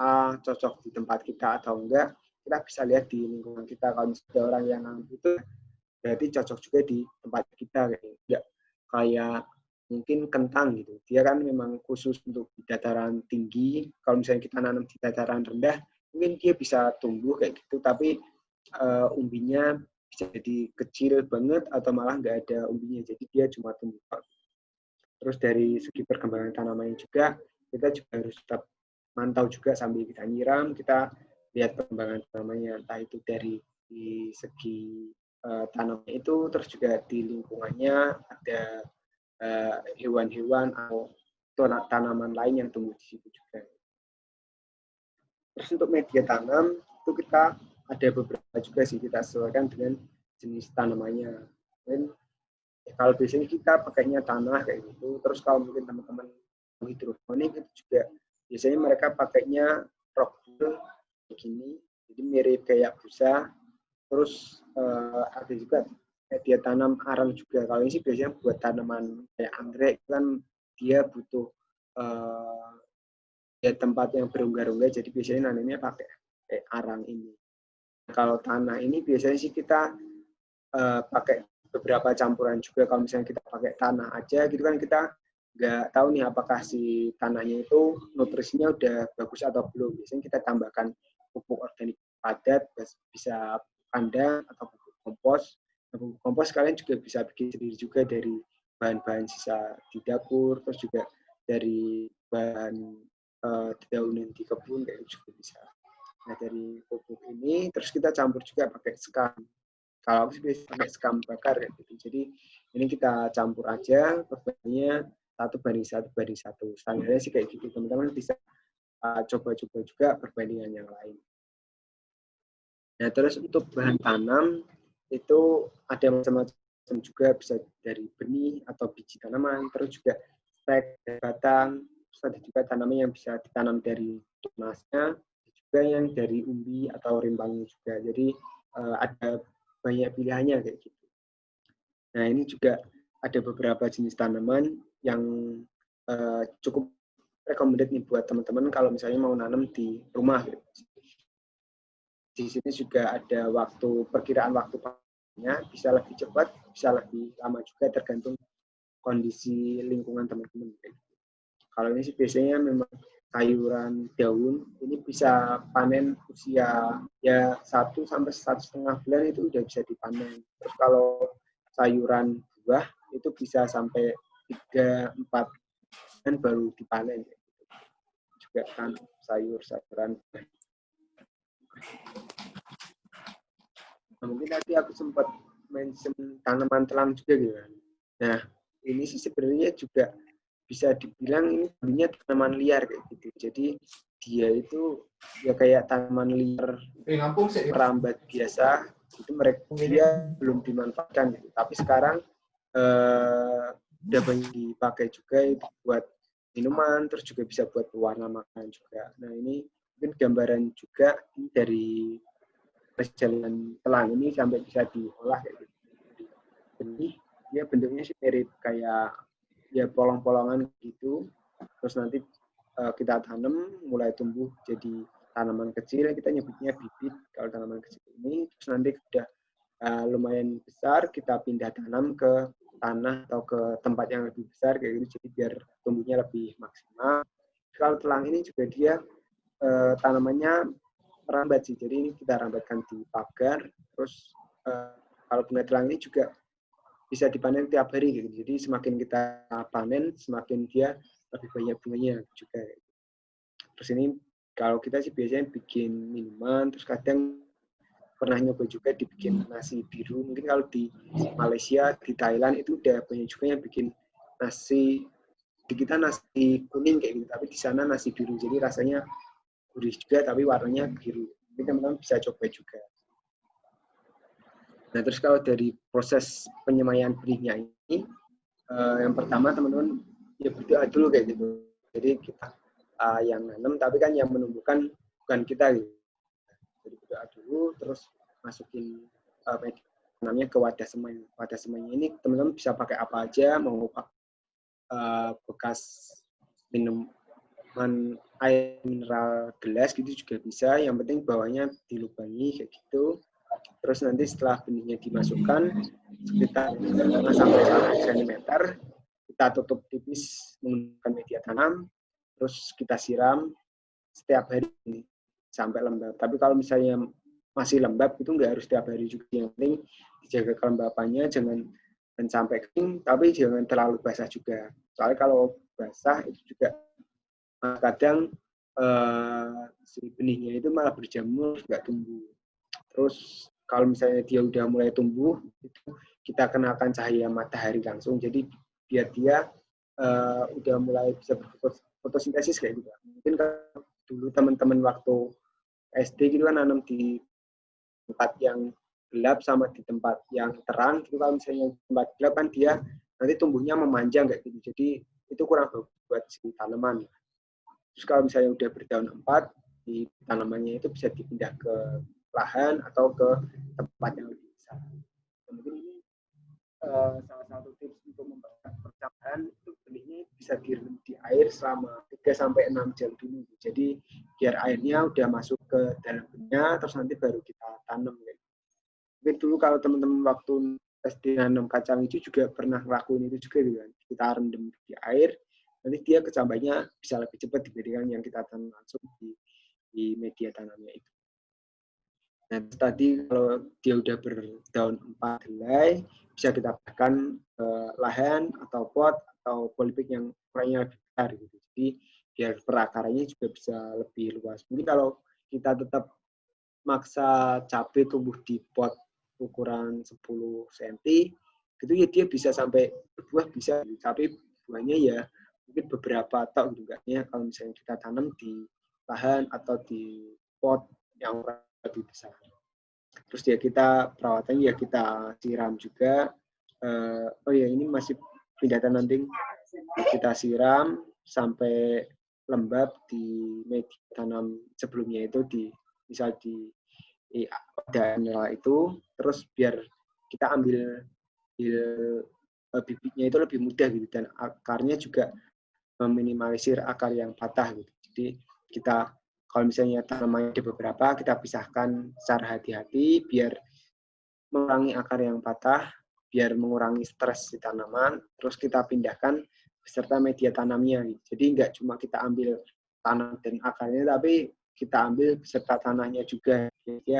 A cocok di tempat kita atau enggak, kita bisa lihat di lingkungan kita. Kalau misalnya orang yang nanam itu berarti cocok juga di tempat kita. Enggak kayak mungkin kentang gitu. Dia kan memang khusus untuk di dataran tinggi. Kalau misalnya kita nanam di dataran rendah, mungkin dia bisa tumbuh kayak gitu, tapi umbinya bisa jadi kecil banget atau malah nggak ada umbinya. Jadi dia cuma tumbuh. Terus dari segi perkembangan tanamannya juga, kita juga harus tetap mantau juga sambil kita nyiram, kita lihat perkembangan tanamannya, entah itu dari di segi tanamnya itu, terus juga di lingkungannya ada hewan-hewan atau tanaman lain yang tumbuh di situ juga. Terus untuk media tanam, itu kita ada beberapa juga sih, kita sesuaikan dengan jenis tanamannya. Dan Kalau biasanya kita pakainya tanah kayak gitu, terus kalau mungkin teman-teman hidroponik itu juga biasanya mereka pakainya rock wool begini, jadi mirip kayak busa. Terus ada juga dia tanam arang juga. Kalau ini sih biasanya buat tanaman kayak anggrek kan dia butuh ya tempat yang berongga-rongga, jadi biasanya nanamnya pakai arang ini. Kalau tanah ini biasanya sih kita pakai beberapa campuran juga. Kalau misalnya kita pakai tanah aja gitu kan kita nggak tahu nih apakah si tanahnya itu nutrisinya udah bagus atau belum. Biasanya kita tambahkan pupuk organik padat, bisa kandang atau pupuk kompos. Pupuk kompos kalian juga bisa bikin sendiri juga dari bahan-bahan sisa di dapur, terus juga dari bahan dedaunan di kebun kayak juga bisa. Nah dari pupuk ini terus kita campur juga pakai sekam. Kalau aku sih biasanya pakai sekam bakar kayak gitu. Jadi ini kita campur aja, perbandingannya 1:1:1. Standarnya sih kayak gitu. Teman-teman bisa coba-coba juga perbandingan yang lain. Nah terus untuk bahan tanam itu ada macam-macam juga, bisa dari benih atau biji tanaman, terus juga stek dan batang, terus ada juga tanaman yang bisa ditanam dari tunasnya, juga yang dari umbi atau rimbangnya juga. Jadi ada banyak pilihannya kayak gitu. Nah ini juga ada beberapa jenis tanaman yang cukup recommended nih buat teman-teman kalau misalnya mau nanam di rumah. Gitu. Di sini juga ada perkiraan waktu panennya, bisa lebih cepat, bisa lebih lama juga tergantung kondisi lingkungan teman-teman. Kalau ini sih biasanya memang sayuran daun ini bisa panen usia ya 1 sampai 1,5 bulan itu udah bisa dipanen. Terus kalau sayuran buah itu bisa sampai 3-4 bulan baru dipanen. Juga kan sayuran. Nah, mungkin tadi aku sempat mention tanaman telang juga gitu kan. Nah, ini sih sebenarnya juga bisa dibilang ini sebenarnya tanaman liar kayak gitu. Jadi dia itu ya kayak tanaman liar merambat biasa, itu dia belum dimanfaatkan gitu. Tapi sekarang udah banyak dipakai juga itu buat minuman, terus juga bisa buat pewarna makanan juga. Nah ini mungkin gambaran juga dari perjalanan telang ini sampai bisa diolah kayak gitu. Benih, dia bentuknya sih mirip kayak ya polong-polongan gitu. Terus nanti kita tanam, mulai tumbuh jadi tanaman kecil, kita nyebutnya bibit kalau tanaman kecil ini. Terus nanti udah lumayan besar, kita pindah tanam ke tanah atau ke tempat yang lebih besar kayak gitu, jadi biar tumbuhnya lebih maksimal. Kalau telang ini juga dia tanamannya merambat sih, jadi ini kita rambatkan di pagar. Terus kalau bunga telang ini juga bisa dipanen tiap hari gitu. Jadi semakin kita panen, semakin dia lebih banyak bunganya juga. Terus ini kalau kita sih biasanya bikin minuman, terus kadang pernah nyoba juga dibikin nasi biru. Mungkin kalau di Malaysia, di Thailand itu udah banyak juga yang bikin nasi. Di kita nasi kuning kayak gitu, tapi di sana nasi biru. Jadi rasanya gurih juga, tapi warnanya biru. Ini teman-teman bisa coba juga. Nah, terus kalau dari proses penyemaian benihnya ini, yang pertama teman-teman ya berdoa dulu kayak gitu. Jadi kita yang nanam, tapi kan yang menumbuhkan bukan kita gitu. Jadi berdoa dulu, terus masukin namanya ke wadah semai. Wadah semainya ini teman-teman bisa pakai apa aja, mau pakai bekas minuman air mineral gelas gitu juga bisa. Yang penting bawahnya dilubangi kayak gitu. Terus nanti setelah benihnya dimasukkan sekitar 5 sampai 1 cm, kita tutup tipis menggunakan media tanam, terus kita siram setiap hari sampai lembab. Tapi kalau misalnya masih lembab itu nggak harus setiap hari juga. Yang penting dijaga kelembapannya, jangan sampai kering, tapi jangan terlalu basah juga. Soalnya kalau basah itu juga kadang si benihnya itu malah berjamur, nggak tumbuh. Terus kalau misalnya dia udah mulai tumbuh, itu kita kenakan cahaya matahari langsung. Jadi biar dia udah mulai bisa berfotosintesis kayak gitu. Mungkin kalau dulu teman-teman waktu SD gitu kan nanam di tempat yang gelap sama di tempat yang terang gitu. Kalau misalnya di tempat gelap kan dia nanti tumbuhnya memanjang kayak gitu, jadi itu kurang bagus buat si tanaman. Terus kalau misalnya udah berdaun 4, di tanamannya itu bisa dipindah ke lahan atau ke tempat yang lebih besar. Mungkin ini salah satu tips untuk mempercepat percambahan, itu benihnya bisa direndam di air selama 3-6 jam dulu. Jadi biar airnya udah masuk ke dalam benihnya, terus nanti baru kita tanam. Mungkin dulu kalau teman-teman waktu SD nanam kacang hijau juga pernah ngelakuin itu juga gitu kan. Kita rendam di air, nanti dia kecambahnya bisa lebih cepat dibandingkan yang kita tanam langsung di media tanamnya itu. Nah, tadi kalau dia udah berdaun 4 helai, bisa kita bahkan lahan atau pot atau polybag yang ukurannya lebih besar gitu. Jadi biar perakarannya juga bisa lebih luas. Mungkin kalau kita tetap maksa cabai tumbuh di pot ukuran 10 cm, gitu ya dia bisa sampai berbuah bisa, tapi buahnya ya mungkin beberapa tok gitu enggaknya kalau misalnya kita tanam di lahan atau di pot yang lebih besar. Terus ya kita perawatannya ya kita siram juga. Oh ya ini masih pindah tanam, kita siram sampai lembab di media tanam sebelumnya itu misal di wadah itu, terus biar kita ambil bibitnya itu lebih mudah gitu, dan akarnya juga meminimalisir akar yang patah gitu. Jadi kita kalau misalnya tanamannya ada beberapa, kita pisahkan secara hati-hati biar mengurangi akar yang patah, biar mengurangi stres di tanaman, terus kita pindahkan beserta media tanamnya. Jadi nggak cuma kita ambil tanah dan akarnya, tapi kita ambil beserta tanahnya juga. Jadi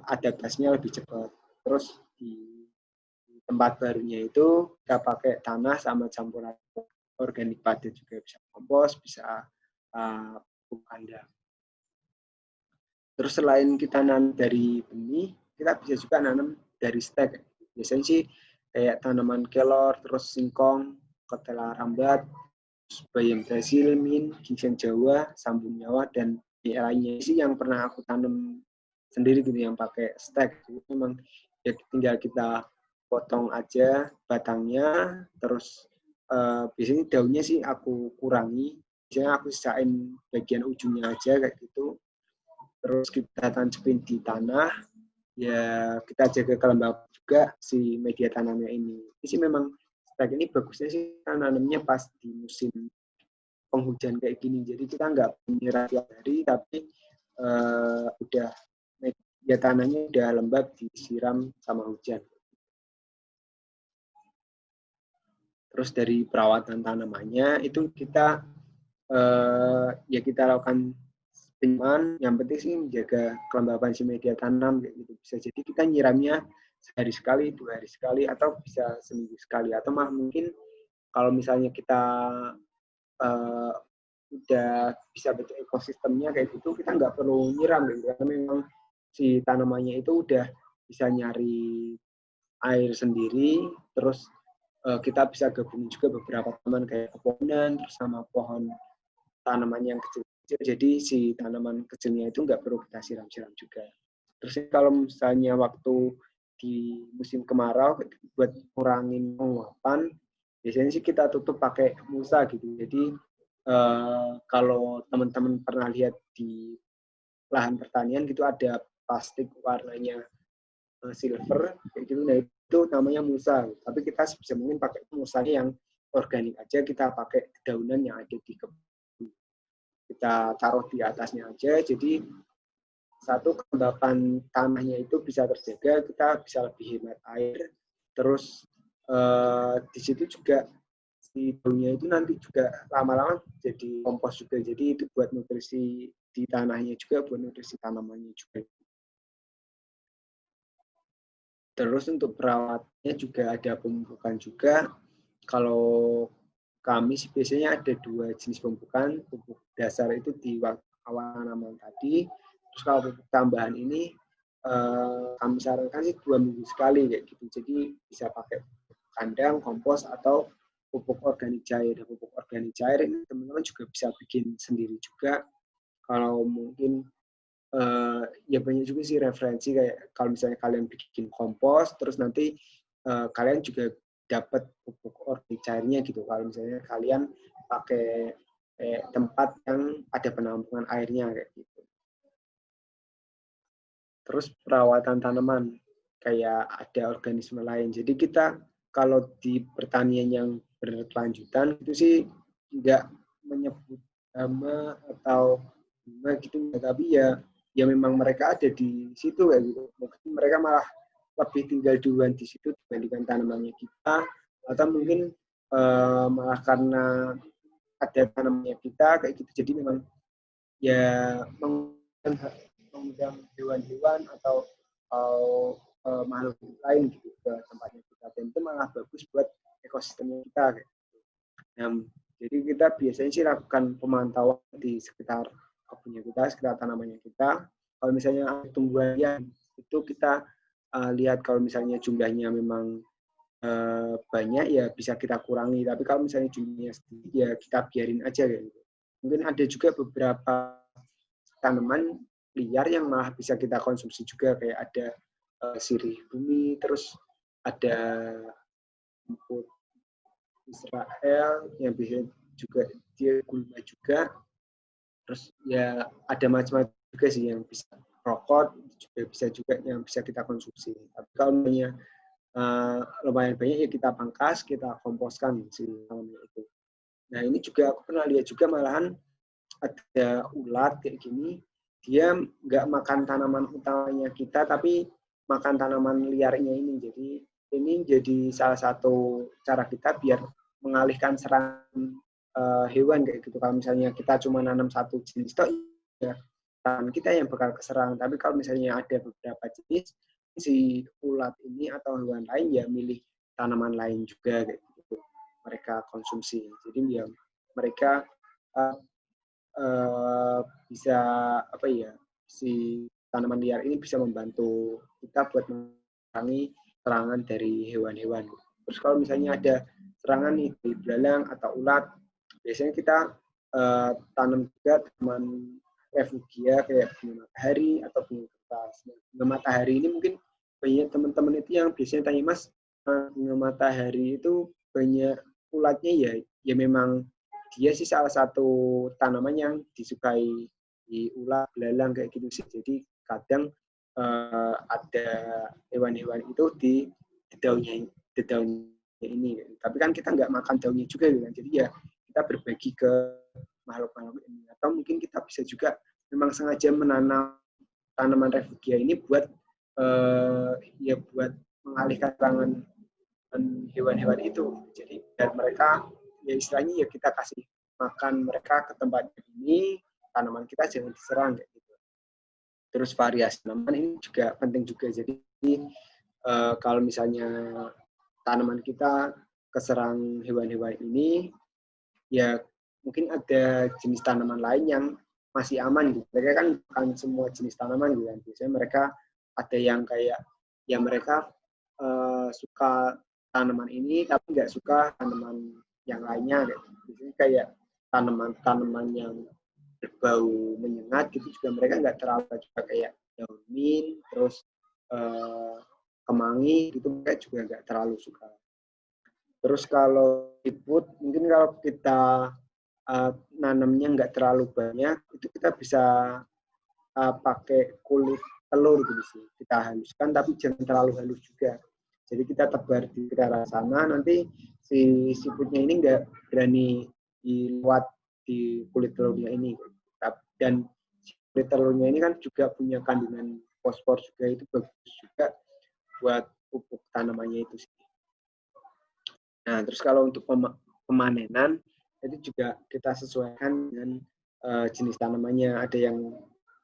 adaptasinya lebih cepat. Terus di tempat barunya itu kita pakai tanah sama campuran organik padat juga, bisa kompos, bisa pupuk kandang. Terus selain kita nanam dari benih, kita bisa juga nanam dari stek. Biasanya sih kayak tanaman kelor, terus singkong, ketela rambat, bayam Brasil, mint, ginseng Jawa, sambung Jawa, dan lainnya sih yang pernah aku tanam sendiri gitu yang pakai stek. Memang ya tinggal kita potong aja batangnya, terus biasanya daunnya sih aku kurangi, biasanya aku sisain bagian ujungnya aja kayak gitu. Terus kita tancepin di tanah, ya kita jaga kelembapan juga si media tanamnya ini. Ini sih memang stek ini bagusnya sih nanamnya pas di musim penghujan kayak gini. Jadi kita nggak menyerah tiap hari, tapi udah media tanahnya udah lembab disiram sama hujan. Terus dari perawatan tanamannya itu kita ya kita lakukan penyiraman, yang penting sih menjaga kelembapan si media tanam kayak gitu. Bisa jadi kita nyiramnya sehari sekali, 2 hari sekali, atau bisa seminggu sekali, atau malah mungkin kalau misalnya kita udah bisa bentuk ekosistemnya kayak gitu, kita nggak perlu nyiram gitu, karena memang si tanamannya itu udah bisa nyari air sendiri. Terus kita bisa gabungin juga beberapa tanaman kayak pepohonan, terus sama pohon tanaman yang kecil-kecil, jadi si tanaman kecilnya itu nggak perlu kita siram-siram juga. Terus kalau misalnya waktu di musim kemarau buat ngurangin penguapan, biasanya sih kita tutup pakai mulsa gitu. Jadi kalau teman-teman pernah lihat di lahan pertanian gitu ada plastik warnanya silver kayak gitu, nah itu namanya mulsa. Tapi kita sebisa mungkin pakai mulsanya yang organik aja, kita pakai dedaunan yang ada di kebun, kita taruh di atasnya aja, jadi satu kelembapan tanahnya itu bisa terjaga, kita bisa lebih hemat air. Terus di situ juga si daunnya itu nanti juga lama-lama jadi kompos juga, jadi itu buat nutrisi di tanahnya juga, buat nutrisi tanamannya juga. Terus untuk perawatnya juga ada pemupukan juga. Kalau kami sih biasanya ada 2 jenis pemupukan. Pupuk dasar itu di awal tanaman tadi. Terus kalau pupuk tambahan ini kami sarankan sih 2 minggu sekali kayak gitu. Jadi bisa pakai kandang, kompos, atau pupuk organik cair. Pupuk organik cair ini teman-teman juga bisa bikin sendiri juga. Kalau mungkin ya banyak juga sih referensi kayak kalau misalnya kalian bikin kompos, terus nanti kalian juga dapat pupuk organik cairnya gitu. Kalau misalnya kalian pakai tempat yang ada penampungan airnya kayak gitu. Terus perawatan tanaman kayak ada organisme lain. Jadi kita kalau di pertanian yang berkelanjutan itu sih nggak menyebut hama atau bunga gitu, tapi ya memang mereka ada di situ kayak gitu. Mungkin mereka malah lebih tinggal duluan di situ dibandingkan tanamannya kita, atau mungkin malah karena ada tanamannya kita kayak gitu. Jadi memang ya mengundang hewan-hewan atau makhluk lain gitu ke tempatnya kita, dan itu malah bagus buat ekosistemnya kita kayak gitu. Jadi kita biasanya sih lakukan pemantauan di sekitar kebunnya kita, sekitar tanamannya kita. Kalau misalnya ada tumbuhan yang itu kita lihat kalau misalnya jumlahnya memang banyak ya bisa kita kurangi, tapi kalau misalnya jumlahnya sedikit ya kita biarin aja kayak gitu. Mungkin ada juga beberapa tanaman liar yang malah bisa kita konsumsi juga, kayak ada sirih bumi, terus ada rumput Israel yang bisa juga dia gulma juga, terus ya ada macam-macam juga sih yang bisa rokok juga bisa juga yang bisa kita konsumsi. Tapi kalau misalnya lumayan banyak ya kita pangkas, kita komposkan si tanaman itu. Nah ini juga aku pernah lihat juga malahan ada ulat kayak gini, dia nggak makan tanaman utamanya kita, tapi makan tanaman liarnya ini. Jadi ini jadi salah satu cara kita biar mengalihkan serangan hewan kayak gitu. Kalau misalnya kita cuma nanam satu jenis, toh ya tanaman kita yang bakal keserang. Tapi kalau misalnya ada beberapa jenis, si ulat ini atau hewan lain ya milih tanaman lain juga kayak gitu. Mereka konsumsi. Jadi ya mereka bisa apa ya, si tanaman liar ini bisa membantu kita buat mengurangi serangan dari hewan-hewan. Terus kalau misalnya ada serangan nih dari belalang atau ulat, biasanya kita tanam juga tanaman refugia kayak bunga matahari atau bunga kertas. Bunga matahari ini mungkin banyak teman-teman itu yang biasanya tanya, Mas, bunga matahari itu banyak ulatnya ya memang dia sih salah satu tanaman yang disukai di ulat, belalang kayak gitu sih. Jadi kadang ada hewan-hewan itu di daunnya ini. Tapi kan kita nggak makan daunnya juga gitu kan. Jadi ya kita berbagi ke makhluk-makhluk ini. Atau mungkin kita bisa juga memang sengaja menanam tanaman refugia ini buat ya buat mengalihkan serangan hewan-hewan itu. Jadi biar mereka ya istilahnya ya kita kasih makan mereka ke tempat ini, tanaman kita jangan diserang kayak gitu. Terus variasi tanaman ini juga penting juga. Jadi kalau misalnya tanaman kita keserang hewan-hewan ini, ya mungkin ada jenis tanaman lain yang masih aman gitu. Mereka kan bukan semua jenis tanaman gitu kan. Biasanya mereka ada yang kayak ya mereka suka tanaman ini tapi nggak suka tanaman yang lainnya gitu. Biasanya kayak tanaman-tanaman yang berbau menyengat gitu juga mereka nggak terlalu suka, kayak daun mint, terus kemangi gitu mereka juga nggak terlalu suka. Terus kalau siput, mungkin kalau kita nanamnya nggak terlalu banyak, itu kita bisa pakai kulit telur gitu sih. Kita haluskan, tapi jangan terlalu halus juga. Jadi kita tebar di daerah sana, nanti si siputnya ini nggak berani dilewat di kulit telurnya ini. Dan kulit telurnya ini kan juga punya kandungan fosfor juga, itu bagus juga buat pupuk tanamannya itu sih. Nah, terus kalau untuk pemanenan, itu juga kita sesuaikan dengan jenis tanamannya. Ada yang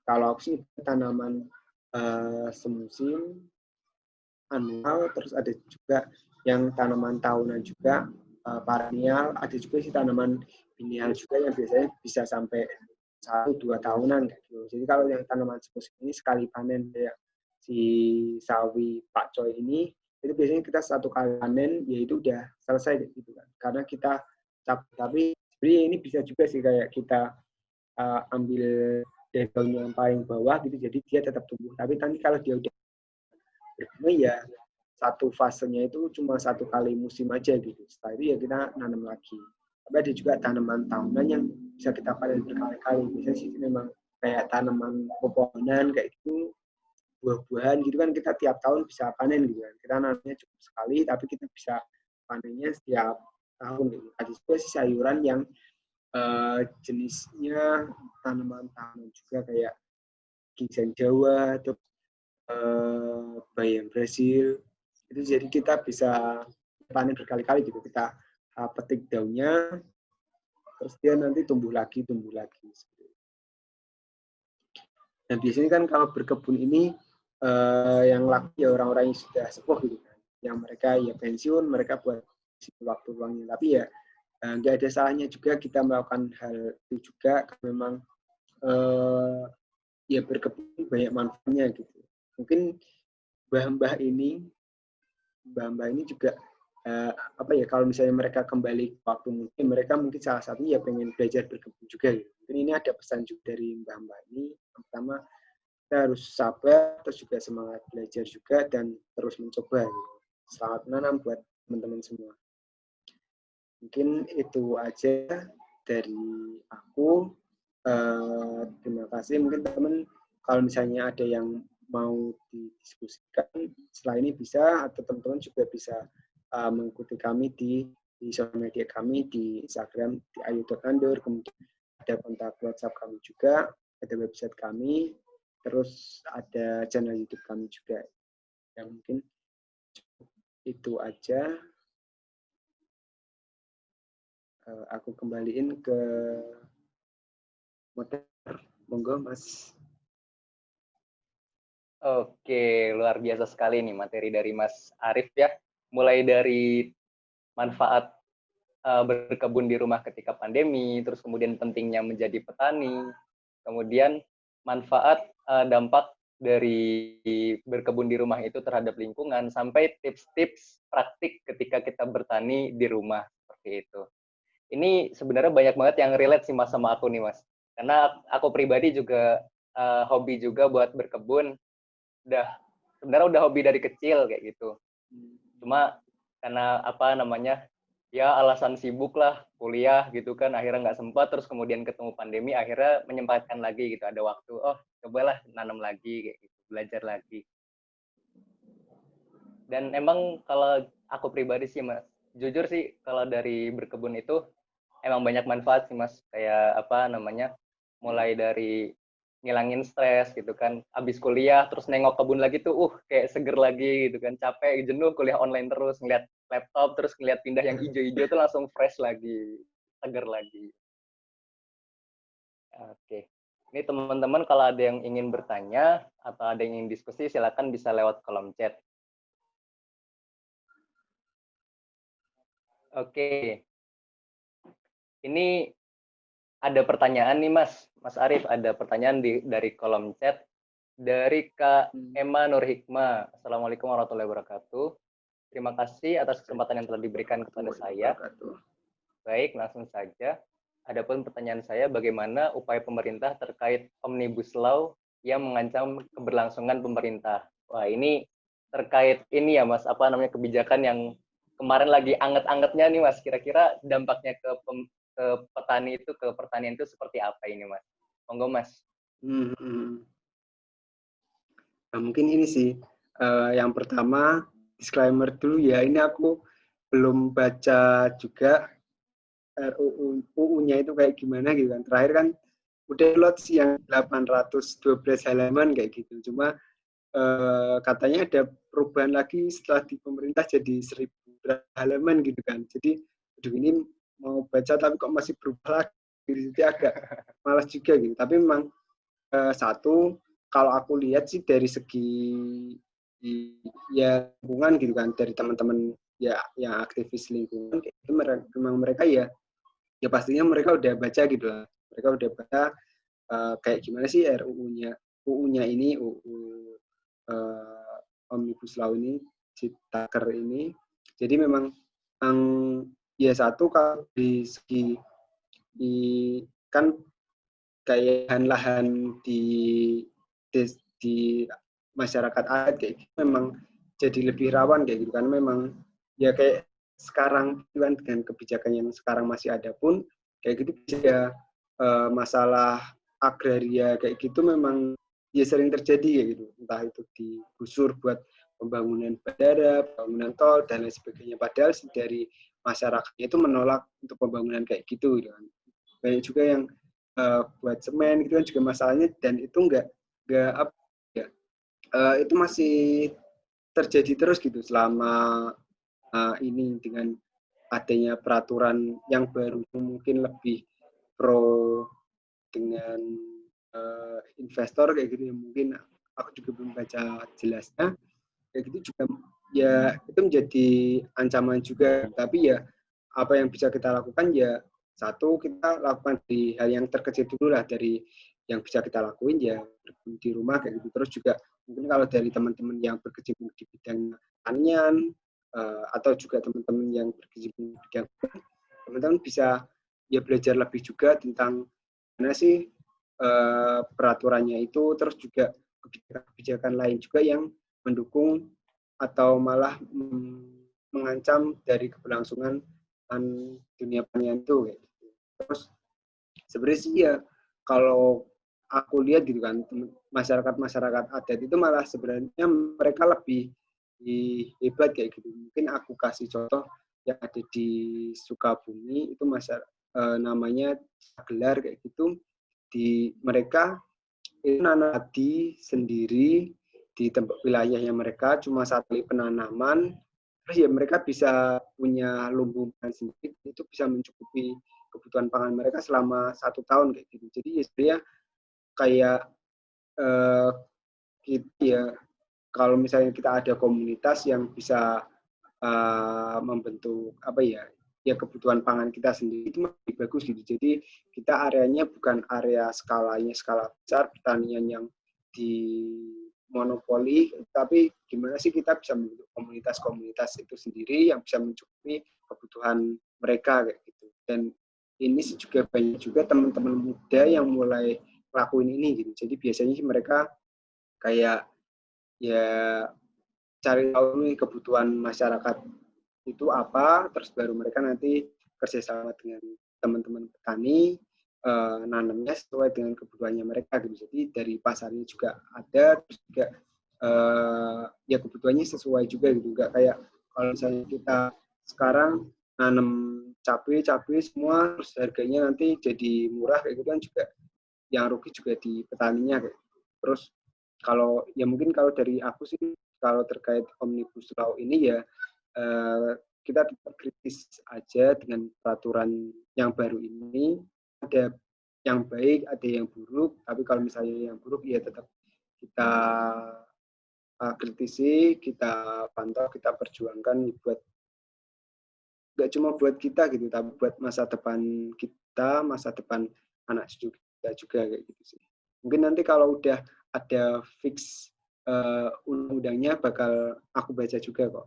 kalau aku sih tanaman semusim, anual, terus ada juga yang tanaman tahunan juga, perennial, ada juga sih tanaman biennial juga yang biasanya bisa sampai 1-2 tahunan kayak gitu. Jadi kalau yang tanaman semusim ini sekali panen kayak si sawi Pak Coy ini, itu biasanya kita 1 kali panen yaitu udah selesai gitu kan. Karena kita tapi sebenarnya ini bisa juga sih kayak kita ambil dari daun yang paling bawah gitu, jadi dia tetap tumbuh. Tapi nanti kalau dia udah berbunga ya satu fasenya itu cuma satu kali musim aja gitu. Setelah itu ya kita nanam lagi. Tapi ada juga tanaman tahunan yang bisa kita panen berkali-kali. Biasanya sih memang kayak tanaman pepohonan kayak gitu, buah-buahan gitu kan kita tiap tahun bisa panen gitu kan. Kita nanamnya cukup sekali tapi kita bisa panennya setiap tahun gitu. Ada juga sih sayuran yang jenisnya tanaman-tanaman juga kayak ginseng Jawa atau bayam Brasil. Itu jadi kita bisa panen berkali-kali gitu. Kita petik daunnya, terus dia nanti tumbuh lagi. Dan biasanya kan kalau berkebun ini yang laku ya orang-orang yang sudah sepuh gitu kan. Yang mereka ya pensiun, mereka buat waktu luangnya. Tapi ya nggak ada salahnya juga kita melakukan hal itu juga. Memang ya berkebun banyak manfaatnya gitu. Mungkin mbah-mbah ini juga apa ya, kalau misalnya mereka kembali ke waktu mungkin mereka mungkin salah satunya ya pengen belajar berkebun juga gitu. Mungkin ini ada pesan juga dari mbah-mbah ini. Yang pertama kita harus sabar, terus juga semangat belajar juga dan terus mencoba gitu. Selamat menanam buat teman-teman semua. Mungkin itu aja dari aku. Terima kasih. Mungkin teman kalau misalnya ada yang mau didiskusikan setelah ini bisa, atau teman-teman juga bisa mengikuti kami di sosial media kami di Instagram di ayu.nandur, kemudian ada kontak WhatsApp kami juga, ada website kami, terus ada channel YouTube kami juga. Yang mungkin itu aja. Aku kembaliin ke moderator. Monggo Mas. Oke, luar biasa sekali nih materi dari Mas Arif ya. Mulai dari manfaat berkebun di rumah ketika pandemi, terus kemudian pentingnya menjadi petani, kemudian manfaat dampak dari berkebun di rumah itu terhadap lingkungan, sampai tips-tips praktik ketika kita bertani di rumah, seperti itu. Ini sebenarnya banyak banget yang relate sih Mas sama aku nih Mas. Karena aku pribadi juga hobi juga buat berkebun. Sebenarnya udah hobi dari kecil kayak gitu. Cuma karena apa namanya, ya alasan sibuk lah, kuliah gitu kan, akhirnya nggak sempat, terus kemudian ketemu pandemi, akhirnya menyempatkan lagi gitu, ada waktu, oh cobalah nanam lagi kayak gitu, belajar lagi. Dan emang kalau aku pribadi sih Mas, jujur sih kalau dari berkebun itu emang banyak manfaat sih Mas, kayak apa namanya, mulai dari ngilangin stres gitu kan, abis kuliah terus nengok kebun lagi tuh kayak seger lagi gitu kan, capek jenuh kuliah online terus, ngeliat laptop terus ngeliat pindah yang hijau-hijau tuh langsung fresh lagi, seger lagi. Oke, ini teman-teman kalau ada yang ingin bertanya atau ada yang ingin diskusi silakan bisa lewat kolom chat. Oke, ini ada pertanyaan nih Mas Arif, ada pertanyaan dari kolom chat dari Kak Emma Nurhikma. Assalamualaikum warahmatullahi wabarakatuh. Terima kasih atas kesempatan yang telah diberikan kepada saya. Baik, langsung saja. Adapun pertanyaan saya, bagaimana upaya pemerintah terkait Omnibus Law yang mengancam keberlangsungan pemerintah? Wah, ini terkait ini ya Mas, apa namanya, kebijakan yang kemarin lagi anget-angetnya nih Mas. Kira-kira dampaknya ke petani itu, ke pertanian itu seperti apa ini Mas? Monggo Mas. Nah, mungkin ini sih yang pertama disclaimer dulu ya, ini aku belum baca juga RUU-nya itu kayak gimana gitu kan. Terakhir kan udah lot sih yang 812 halaman kayak gitu. Cuma katanya ada perubahan lagi setelah di pemerintah jadi 1000 halaman gitu kan. Jadi aduh ini mau baca tapi kok masih berubah lagi. Jadi agak malas juga gitu. Tapi memang satu, kalau aku lihat sih dari segi ya lingkungan gitu kan, dari teman-teman ya yang aktivis lingkungan itu memang mereka ya pastinya mereka udah baca gitu lah. Mereka udah baca kayak gimana sih UU-nya ini, Omnibus Law ini, Citaker ini. Jadi memang ya satu, kalau di segi kan kayak lahan di masyarakat adat kayak gitu memang jadi lebih rawan kayak gitu, karena memang ya kayak sekarang kan dengan kebijakan yang sekarang masih ada pun kayak gitu ya, masalah agraria kayak gitu memang ya sering terjadi kayak gitu, entah itu digusur buat pembangunan bandara, pembangunan tol dan lain sebagainya, padahal dari masyarakatnya itu menolak untuk pembangunan kayak gitu kan. Banyak juga yang buat semen gitu kan juga masalahnya, dan itu enggak apa ya, itu masih terjadi terus gitu selama ini dengan adanya peraturan yang baru mungkin lebih pro dengan investor kayak gitu ya, mungkin aku juga belum baca jelasnya kayak gitu juga ya, itu menjadi ancaman juga. Tapi ya apa yang bisa kita lakukan ya, satu kita lakukan di hal yang terkecil dulu lah, dari yang bisa kita lakuin ya di rumah kayak gitu. Terus juga mungkin kalau dari teman-teman yang berkecimpung di bidang pertanian atau juga teman-teman yang berkecimpung di bidang, teman-teman bisa ya belajar lebih juga tentang mana sih peraturannya itu, terus juga kebijakan lain juga yang mendukung atau malah mengancam dari keberlangsungan dunia pertanian itu. Terus sebenarnya sih ya kalau aku lihat gitu kan, masyarakat adat itu malah sebenarnya mereka lebih hebat kayak gitu. Mungkin aku kasih contoh yang ada di Sukabumi itu namanya Gelar kayak gitu. Di mereka itu nanam padi sendiri di tempat wilayahnya mereka, cuma satu kali penanaman, terus ya mereka bisa punya lumbungan sendiri, itu bisa mencukupi kebutuhan pangan mereka selama 1 tahun kayak gitu. Jadi ya sebenarnya kayak gitu ya, kalau misalnya kita ada komunitas yang bisa membentuk apa ya kebutuhan pangan kita sendiri, itu lebih bagus gitu. Jadi kita areanya bukan area skala besar pertanian yang di monopoli, tapi gimana sih kita bisa membentuk komunitas-komunitas itu sendiri yang bisa mencukupi kebutuhan mereka kayak gitu. Dan ini sih juga banyak juga teman-teman muda yang mulai lakuin ini gitu. Jadi biasanya sih mereka kayak ya cari tahu nih kebutuhan masyarakat itu apa, terus baru mereka nanti kerjasama dengan teman-teman petani, nanamnya sesuai dengan kebutuhannya mereka gitu. Jadi dari pasarnya juga ada, terus juga ya kebutuhannya sesuai juga gitu. Enggak kayak kalau misalnya kita sekarang nanam cabai semua, terus harganya nanti jadi murah kayak gitu kan juga yang rugi juga di petaninya kayak gitu. Terus kalau ya mungkin kalau dari aku sih, kalau terkait Omnibus Law ini ya kita tetap kritis aja dengan peraturan yang baru ini. Ada yang baik, ada yang buruk, tapi kalau misalnya yang buruk ya tetap kita kritisi, kita pantau, kita perjuangkan buat nggak cuma buat kita gitu, tapi buat masa depan kita, masa depan anak cucu kita juga kayak gitu sih. Mungkin nanti kalau udah ada fix undang-undangnya bakal aku baca juga kok.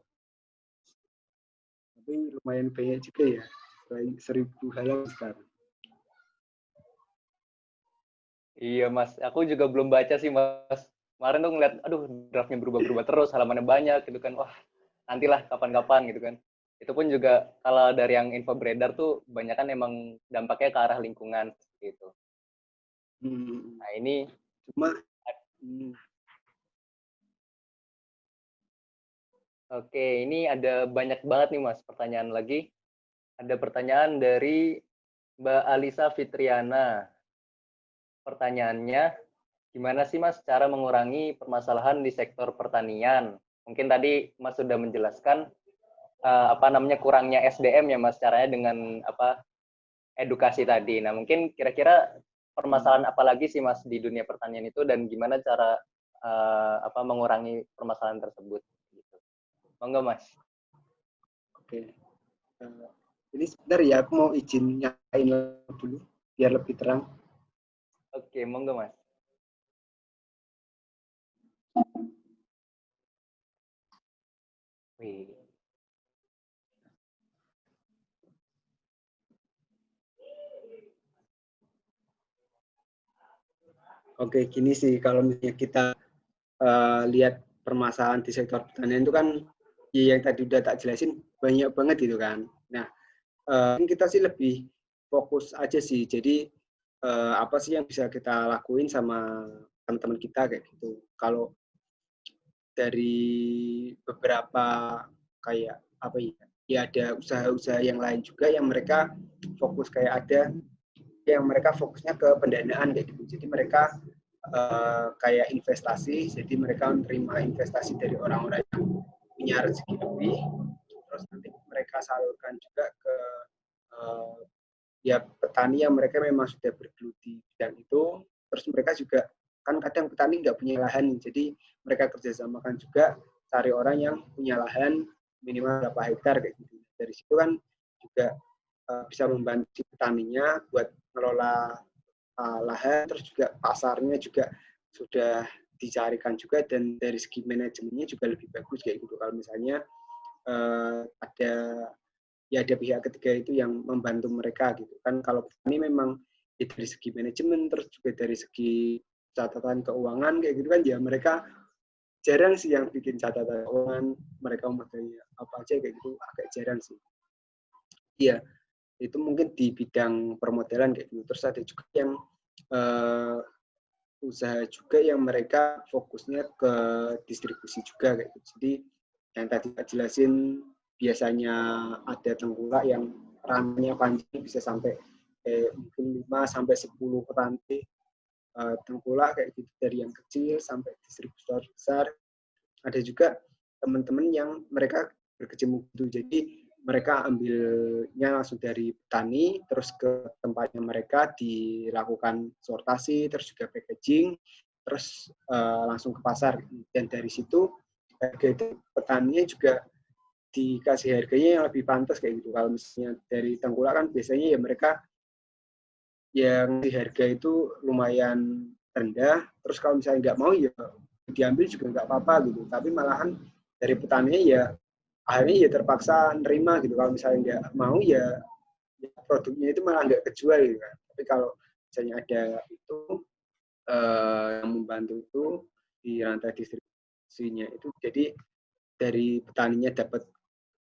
Tapi lumayan banyak juga ya, 1000 halaman sekarang. Iya Mas, aku juga belum baca sih Mas. Kemarin tuh ngeliat, aduh draftnya berubah-berubah terus, halamannya banyak gitu kan. Wah, nantilah kapan-kapan gitu kan. Itu pun juga kalau dari yang info beredar tuh banyak kan emang dampaknya ke arah lingkungan gitu. Nah ini Cuma oke, ini ada banyak banget nih Mas pertanyaan lagi. Ada pertanyaan dari Mbak Alisa Fitriana. Pertanyaannya, gimana sih Mas cara mengurangi permasalahan di sektor pertanian? Mungkin tadi Mas sudah menjelaskan apa namanya kurangnya SDM ya Mas, caranya dengan apa edukasi tadi. Nah, mungkin kira-kira permasalahan apa lagi sih Mas di dunia pertanian itu dan gimana cara apa mengurangi permasalahan tersebut gitu. Monggo Mas. Oke. Ini sebentar ya, aku mau izin nyalain dulu biar lebih terang. Oke, monggo Mas. Wih. Oke, gini sih kalau misalnya kita lihat permasalahan di sektor pertanian itu kan ya yang tadi udah tak jelasin banyak banget gitu kan. Nah, kita sih lebih fokus aja sih. Jadi apa sih yang bisa kita lakuin sama teman-teman kita kayak gitu. Kalau dari beberapa kayak apa ya ada usaha-usaha yang lain juga yang mereka fokus kayak ada yang mereka fokusnya ke pendanaan kayak gitu. Jadi mereka kayak investasi, jadi mereka menerima investasi dari orang-orang yang punya rezeki lebih, terus nanti mereka salurkan juga ke ya petani yang mereka memang sudah bergelut di bidang itu, terus mereka juga kan kadang petani nggak punya lahan, jadi mereka kerjasamakan juga cari orang yang punya lahan minimal berapa hektar kayak gitu. Dari situ kan juga bisa membantu petaninya buat mengelola lahan, terus juga pasarnya juga sudah dicarikan juga, dan dari segi manajemennya juga lebih bagus kayak gitu. Kalau misalnya ada ada pihak ketiga itu yang membantu mereka gitu kan. Kalau petani memang dari segi manajemen terus juga dari segi catatan keuangan kayak gitu kan ya mereka jarang sih yang bikin catatan keuangan, mereka memakainya apa aja kayak gitu agak jarang sih. Iya, itu mungkin di bidang permodelan kayak gitu. Terus ada juga yang usaha juga yang mereka fokusnya ke distribusi juga kayak gitu. Jadi yang tadi saya jelasin biasanya ada tengkulak yang rantainya panjang bisa sampai mungkin 5 sampai 10 rantai tengkulak kayak gitu, dari yang kecil sampai distributor besar. Ada juga teman-teman yang mereka berkecimpung gitu. Jadi mereka ambilnya langsung dari petani, terus ke tempatnya mereka dilakukan sortasi, terus juga packaging, terus langsung ke pasar. Dan dari situ harga petaninya juga dikasih harganya yang lebih pantas kayak gitu. Kalau misalnya dari tengkulak kan biasanya ya mereka yang di harga itu lumayan rendah, terus kalau misalnya nggak mau ya diambil juga nggak apa-apa gitu. Tapi malahan dari petaninya ya akhirnya ya terpaksa nerima gitu. Kalau misalnya nggak mau ya produknya itu malah nggak kejual gitu kan. Tapi kalau misalnya ada itu yang membantu itu di rantai distribusinya itu, jadi dari petaninya dapat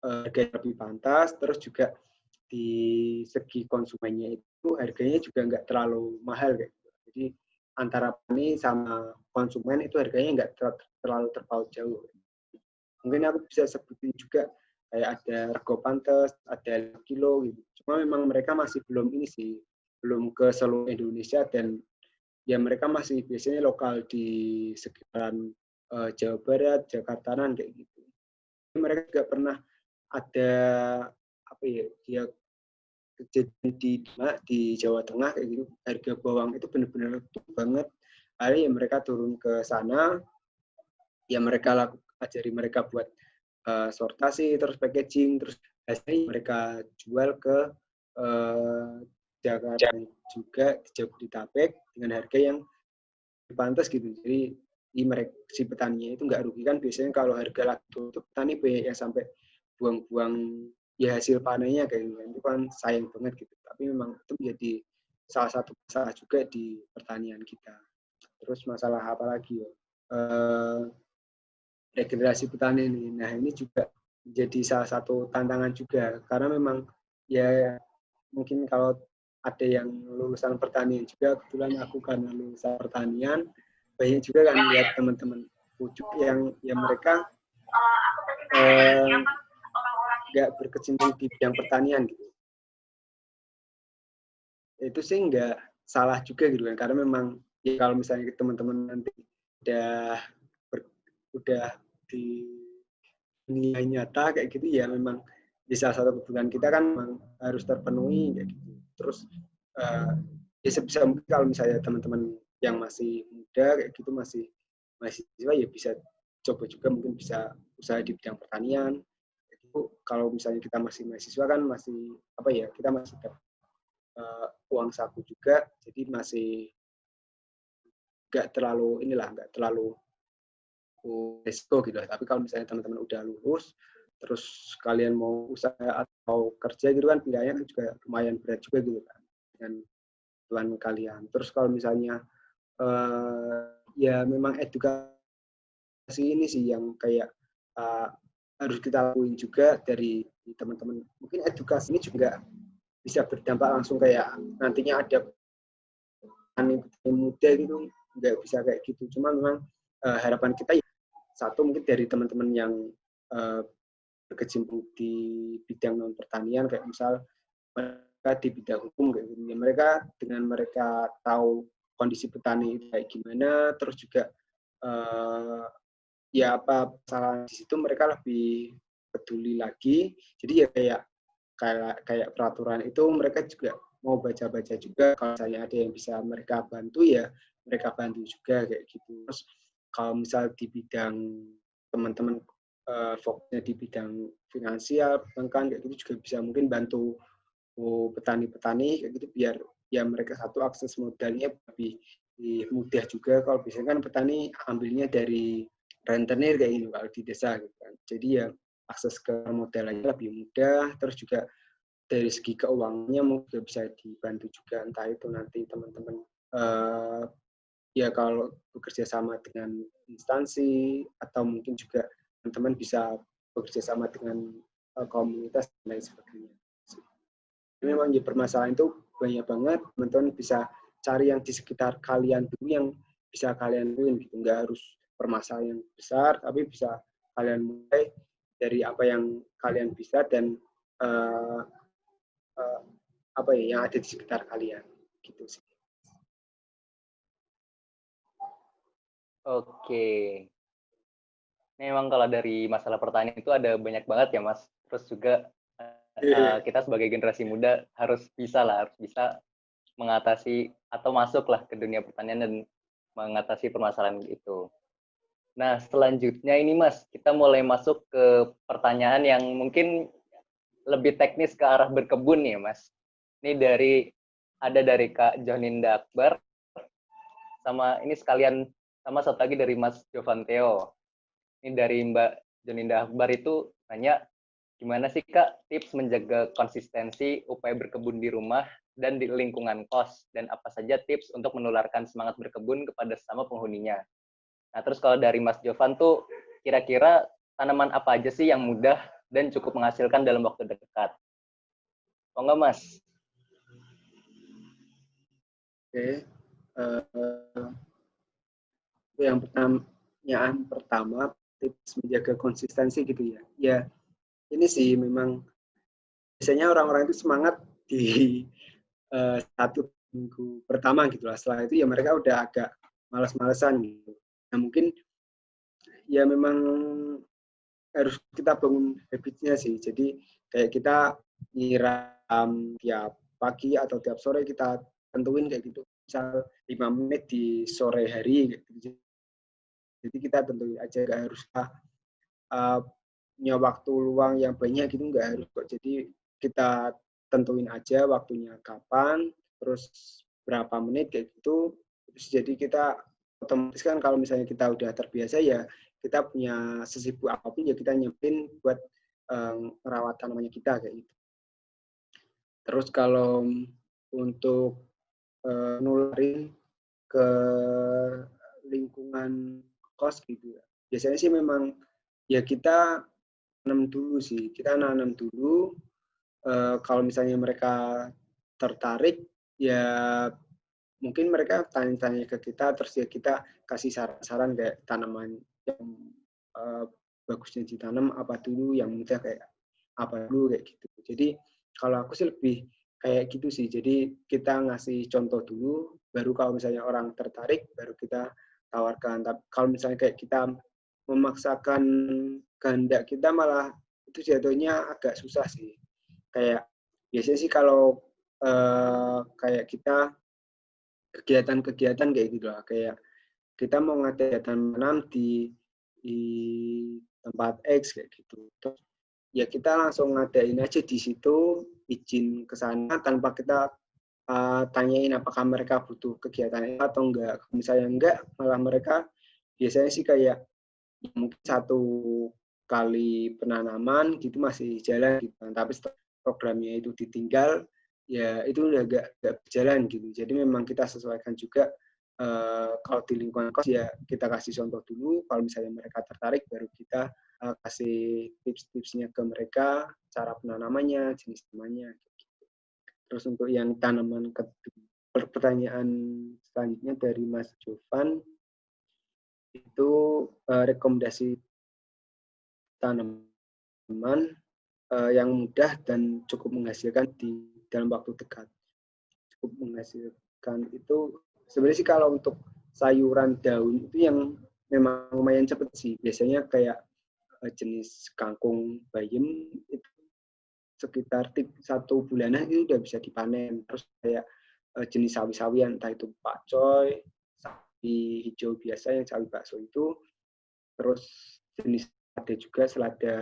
harga yang lebih pantas, terus juga di segi konsumennya itu harganya juga nggak terlalu mahal kayak gitu. Jadi antara petani sama konsumen itu harganya nggak terlalu terpaut jauh. Mungkin aku bisa sebutin juga kayak ada rego pantes, ada kilo gitu. Cuma memang mereka masih belum ini sih, belum ke seluruh Indonesia, dan ya mereka masih biasanya lokal di sekitaran Jawa Barat, Jakartaan kayak gitu. Mereka juga pernah ada apa ya, dia kejadian di Jawa Tengah kayak gitu, harga bawang itu benar-benar tuh banget. Akhirnya ya mereka turun ke sana, ya mereka ajari mereka buat sortasi, terus packaging, terus hasilnya mereka jual ke Jakarta juga, di Jabodetabek dengan harga yang pantas gitu. Jadi si petaninya itu nggak rugi kan. Biasanya kalau harga laku itu petani banyak yang sampai buang-buang ya hasil panennya kayak gitu. Itu kan sayang banget gitu. Tapi memang itu menjadi salah satu masalah juga di pertanian kita. Terus masalah apa lagi ya? Regenerasi petani ini. Nah ini juga menjadi salah satu tantangan juga, karena memang ya mungkin kalau ada yang lulusan pertanian juga, kebetulan aku karena lulusan pertanian, banyak juga kan lihat teman-teman pucuk yang mereka nggak berkecimpung di bidang pertanian gitu. Itu sih nggak salah juga gitu kan, karena memang ya kalau misalnya teman-teman nanti udah di dunia nyata kayak gitu ya memang di salah satu kebutuhan kita kan memang harus terpenuhi kayak gitu. Terus ya sebisa mungkin kalau misalnya teman-teman yang masih muda kayak gitu, masih mahasiswa, ya bisa coba juga mungkin bisa usaha di bidang pertanian. Itu kalau misalnya kita masih mahasiswa kan masih apa ya, kita masih dapat uang saku juga, jadi masih nggak terlalu resiko gitu. Tapi kalau misalnya teman-teman udah lulus, terus kalian mau usaha atau kerja gitu kan, pilihannya kan juga lumayan berat juga gitu kan dengan tuan kalian. Terus kalau misalnya ya memang edukasi ini sih yang kayak harus kita lakuin juga dari teman-teman. Mungkin edukasi ini juga bisa berdampak langsung kayak nantinya ada petani muda gitu, nggak bisa kayak gitu. Cuma memang harapan kita ya, satu mungkin dari teman-teman yang berkecimpung di bidang non pertanian, kayak misal mereka di bidang hukum kayak gitu. Ya, mereka dengan mereka tahu kondisi petani itu kayak gimana, terus juga ya apa salah di situ mereka lebih peduli lagi. Jadi ya kayak peraturan itu mereka juga mau baca-baca juga. Kalau misalnya ada yang bisa mereka bantu ya mereka bantu juga kayak gitu. Terus kalau misal di bidang teman-teman fokusnya di bidang finansial, perbankan kayak gitu juga bisa mungkin bantu petani-petani kayak gitu biar ya mereka satu akses modalnya lebih mudah juga. Kalau biasanya kan petani ambilnya dari rentenir kayak gitu kalau di desa gitu kan. Jadi ya akses ke modalnya lebih mudah, terus juga dari segi keuangannya mungkin bisa dibantu juga, entah itu nanti teman-teman ya kalau bekerja sama dengan instansi atau mungkin juga teman-teman bisa bekerja sama dengan komunitas dan lain sebagainya. Memang ya permasalahan itu banyak banget, teman-teman bisa cari yang di sekitar kalian dulu yang bisa kalian lakuin gitu, nggak harus permasalahan yang besar, tapi bisa kalian mulai dari apa yang kalian bisa dan apa ya yang ada di sekitar kalian gitu sih. Oke. Memang kalau dari masalah pertanian itu ada banyak banget ya Mas. Terus juga kita sebagai generasi muda harus bisa mengatasi atau masuklah ke dunia pertanian dan mengatasi permasalahan itu. Nah, selanjutnya ini Mas, kita mulai masuk ke pertanyaan yang mungkin lebih teknis ke arah berkebun nih Mas. Ini ada dari Kak Joninda Akbar, sama ini sekalian sama satu lagi dari Mas Jovanteo. Ini dari Mbak Joninda Akbar itu nanya, gimana sih Kak tips menjaga konsistensi upaya berkebun di rumah dan di lingkungan kos, dan apa saja tips untuk menularkan semangat berkebun kepada sesama penghuninya. Nah, terus kalau dari Mas Jovan tuh, kira-kira tanaman apa aja sih yang mudah dan cukup menghasilkan dalam waktu dekat? Oh enggak, Mas? Oke. Yang pertama, tips menjaga konsistensi gitu ya. Ya, ini sih memang biasanya orang-orang itu semangat di satu minggu pertama gitu lah. Setelah itu ya mereka udah agak malas-malesan gitu. Nah mungkin ya memang harus kita bangun habitnya sih. Jadi kayak kita nyiram tiap pagi atau tiap sore kita tentuin kayak gitu. Misal 5 menit di sore hari gitu. Jadi kita tentuin aja, nggak harus punya waktu luang yang banyak gitu, nggak harus kok. Jadi kita tentuin aja waktunya kapan, terus berapa menit kayak gitu. Terus jadi kita otomatis kan kalau misalnya kita udah terbiasa ya kita punya sesibuk apapun ya kita nyempin buat merawat tanamannya kita kayak gitu. Terus kalau untuk nularin ke lingkungan kos gitu ya. Biasanya sih memang ya kita nanam dulu sih. Kita nanam dulu. Kalau misalnya mereka tertarik, ya mungkin mereka tanya-tanya ke kita, terus ya kita kasih saran-saran kayak tanaman yang bagusnya ditanam apa dulu, yang mudah kayak apa dulu kayak gitu. Jadi kalau aku sih lebih kayak gitu sih. Jadi kita ngasih contoh dulu, baru kalau misalnya orang tertarik, baru kita tawarkan. Tapi kalau misalnya kayak kita memaksakan kehendak kita, malah itu jatuhnya agak susah sih. Kayak biasanya sih kalau kayak kita kegiatan-kegiatan kayak gitu lah, kayak kita mau ngadain kegiatan menanam di tempat X kayak gitu. Terus ya kita langsung ngadain aja di situ, izin ke sana tanpa kita tanyain apakah mereka butuh kegiatan itu atau enggak. Misalnya enggak, malah mereka biasanya sih kayak mungkin 1 kali penanaman gitu masih jalan gitu. Tapi setelah programnya itu ditinggal, ya itu udah gak berjalan gitu. Jadi memang kita sesuaikan juga kalau di lingkungan kos ya kita kasih contoh dulu, kalau misalnya mereka tertarik baru kita kasih tips-tipsnya ke mereka, cara penanamannya, jenis tanamannya. Terus untuk yang tanaman kedua, pertanyaan selanjutnya dari Mas Jovan, itu rekomendasi tanaman yang mudah dan cukup menghasilkan di dalam waktu dekat. Cukup menghasilkan itu sebenarnya sih kalau untuk sayuran daun itu yang memang lumayan cepat sih. Biasanya kayak jenis kangkung bayam itu sekitar 1 bulanan itu udah bisa dipanen. Terus kayak jenis sawi-sawian, entah itu pakcoy, sawi hijau biasa yang sawi bakso itu, terus jenis ada juga selada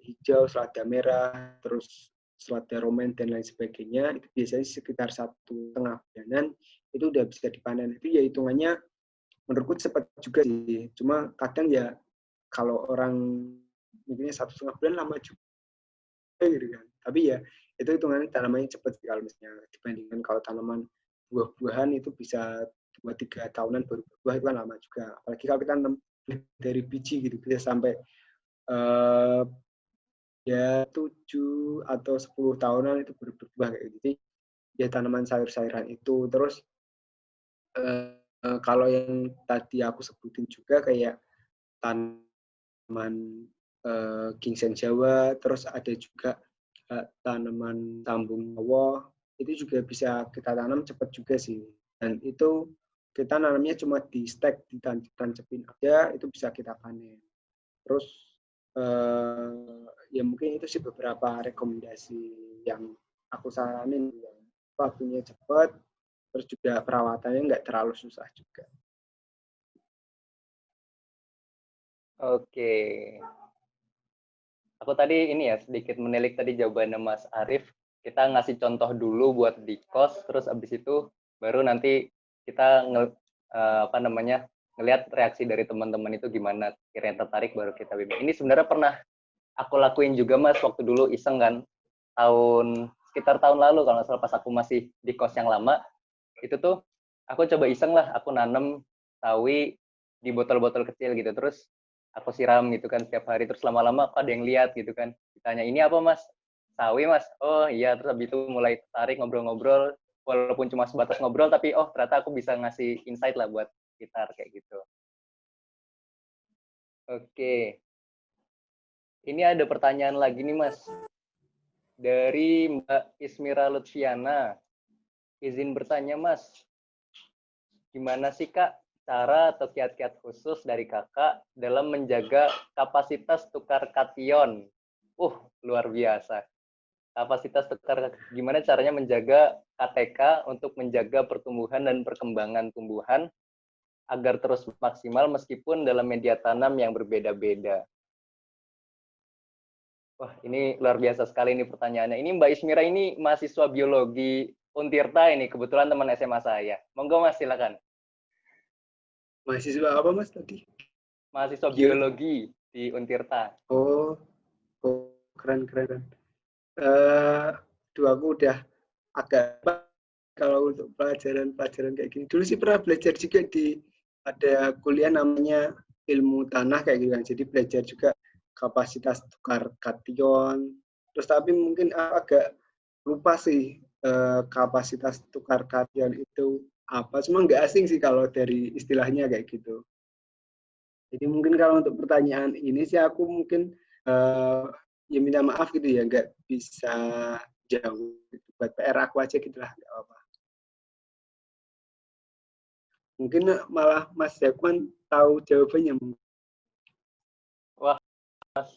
hijau, selada merah, terus selada romen dan lain sebagainya, itu biasanya sekitar 1,5 bulanan itu udah bisa dipanen. Itu ya hitungannya menurutku cepat juga sih. Cuma kadang ya kalau orang mikirnya 1,5 bulan lama juga gitu kan. Tapi ya itu hitungannya tanamannya cepat sih kalau misalnya dibandingkan kalau tanaman buah-buahan itu bisa 2-3 tahunan baru berbuah, itu kan lama juga. Apalagi kalau kita nanam dari biji gitu bisa sampai ya 7 atau 10 tahunan itu baru berbuah kayak gitu. Jadi ya tanaman sayur-sayuran itu. Terus kalau yang tadi aku sebutin juga kayak tanaman ginseng Jawa, terus ada juga tanaman tambung Jawa, itu juga bisa kita tanam cepat juga sih. Dan itu kita nanamnya cuma di stek, ditancepin aja, itu bisa kita panen. Terus ya mungkin itu sih beberapa rekomendasi yang aku saranin. Waktunya cepat, terus juga perawatannya nggak terlalu susah juga. Oke. Aku tadi ini ya sedikit menilik tadi jawabannya Mas Arif. Kita ngasih contoh dulu buat di kos, terus abis itu baru nanti kita ngelihat reaksi dari teman-teman itu gimana, kira-kira tertarik baru kita bimbing. Ini sebenarnya pernah aku lakuin juga Mas waktu dulu iseng kan, sekitar tahun lalu kalau nggak salah pas aku masih di kos yang lama, itu tuh aku coba iseng lah, aku nanam sawi di botol-botol kecil gitu, terus aku siram gitu kan setiap hari, terus lama-lama ada yang lihat gitu kan, ditanya ini apa Mas? Sawi Mas. Oh iya, terus habis itu mulai tertarik ngobrol-ngobrol, walaupun cuma sebatas ngobrol tapi oh ternyata aku bisa ngasih insight lah buat sekitar kayak gitu. Oke, ini ada pertanyaan lagi nih Mas dari Mbak Ismira Lutfiana. Izin bertanya Mas, gimana sih Kak cara atau kiat-kiat khusus dari Kakak dalam menjaga kapasitas tukar kation? Luar biasa. Kapasitas tukar, gimana caranya menjaga KTK untuk menjaga pertumbuhan dan perkembangan tumbuhan agar terus maksimal meskipun dalam media tanam yang berbeda-beda. Wah, ini luar biasa sekali ini pertanyaannya. Ini Mbak Ismira ini mahasiswa biologi Untirta ini, kebetulan teman SMA saya. Monggo Mas, silakan. Mahasiswa apa Mas tadi? Mahasiswa biologi di Untirta. Oh keren. Aku udah agak kalau untuk pelajaran kayak gini. Dulu sih pernah belajar juga ada kuliah namanya ilmu tanah kayak gitu kan. Jadi belajar juga kapasitas tukar kation. Terus tapi mungkin agak lupa sih kapasitas tukar kation itu apa. Cuma nggak asing sih kalau dari istilahnya kayak gitu. Jadi mungkin kalau untuk pertanyaan ini sih aku mungkin ya minta maaf gitu ya, nggak bisa jauh. Buat PR aku aja gitu lah, nggak apa-apa. Mungkin malah Mas Jakwan tahu jawabannya. Wah, Mas.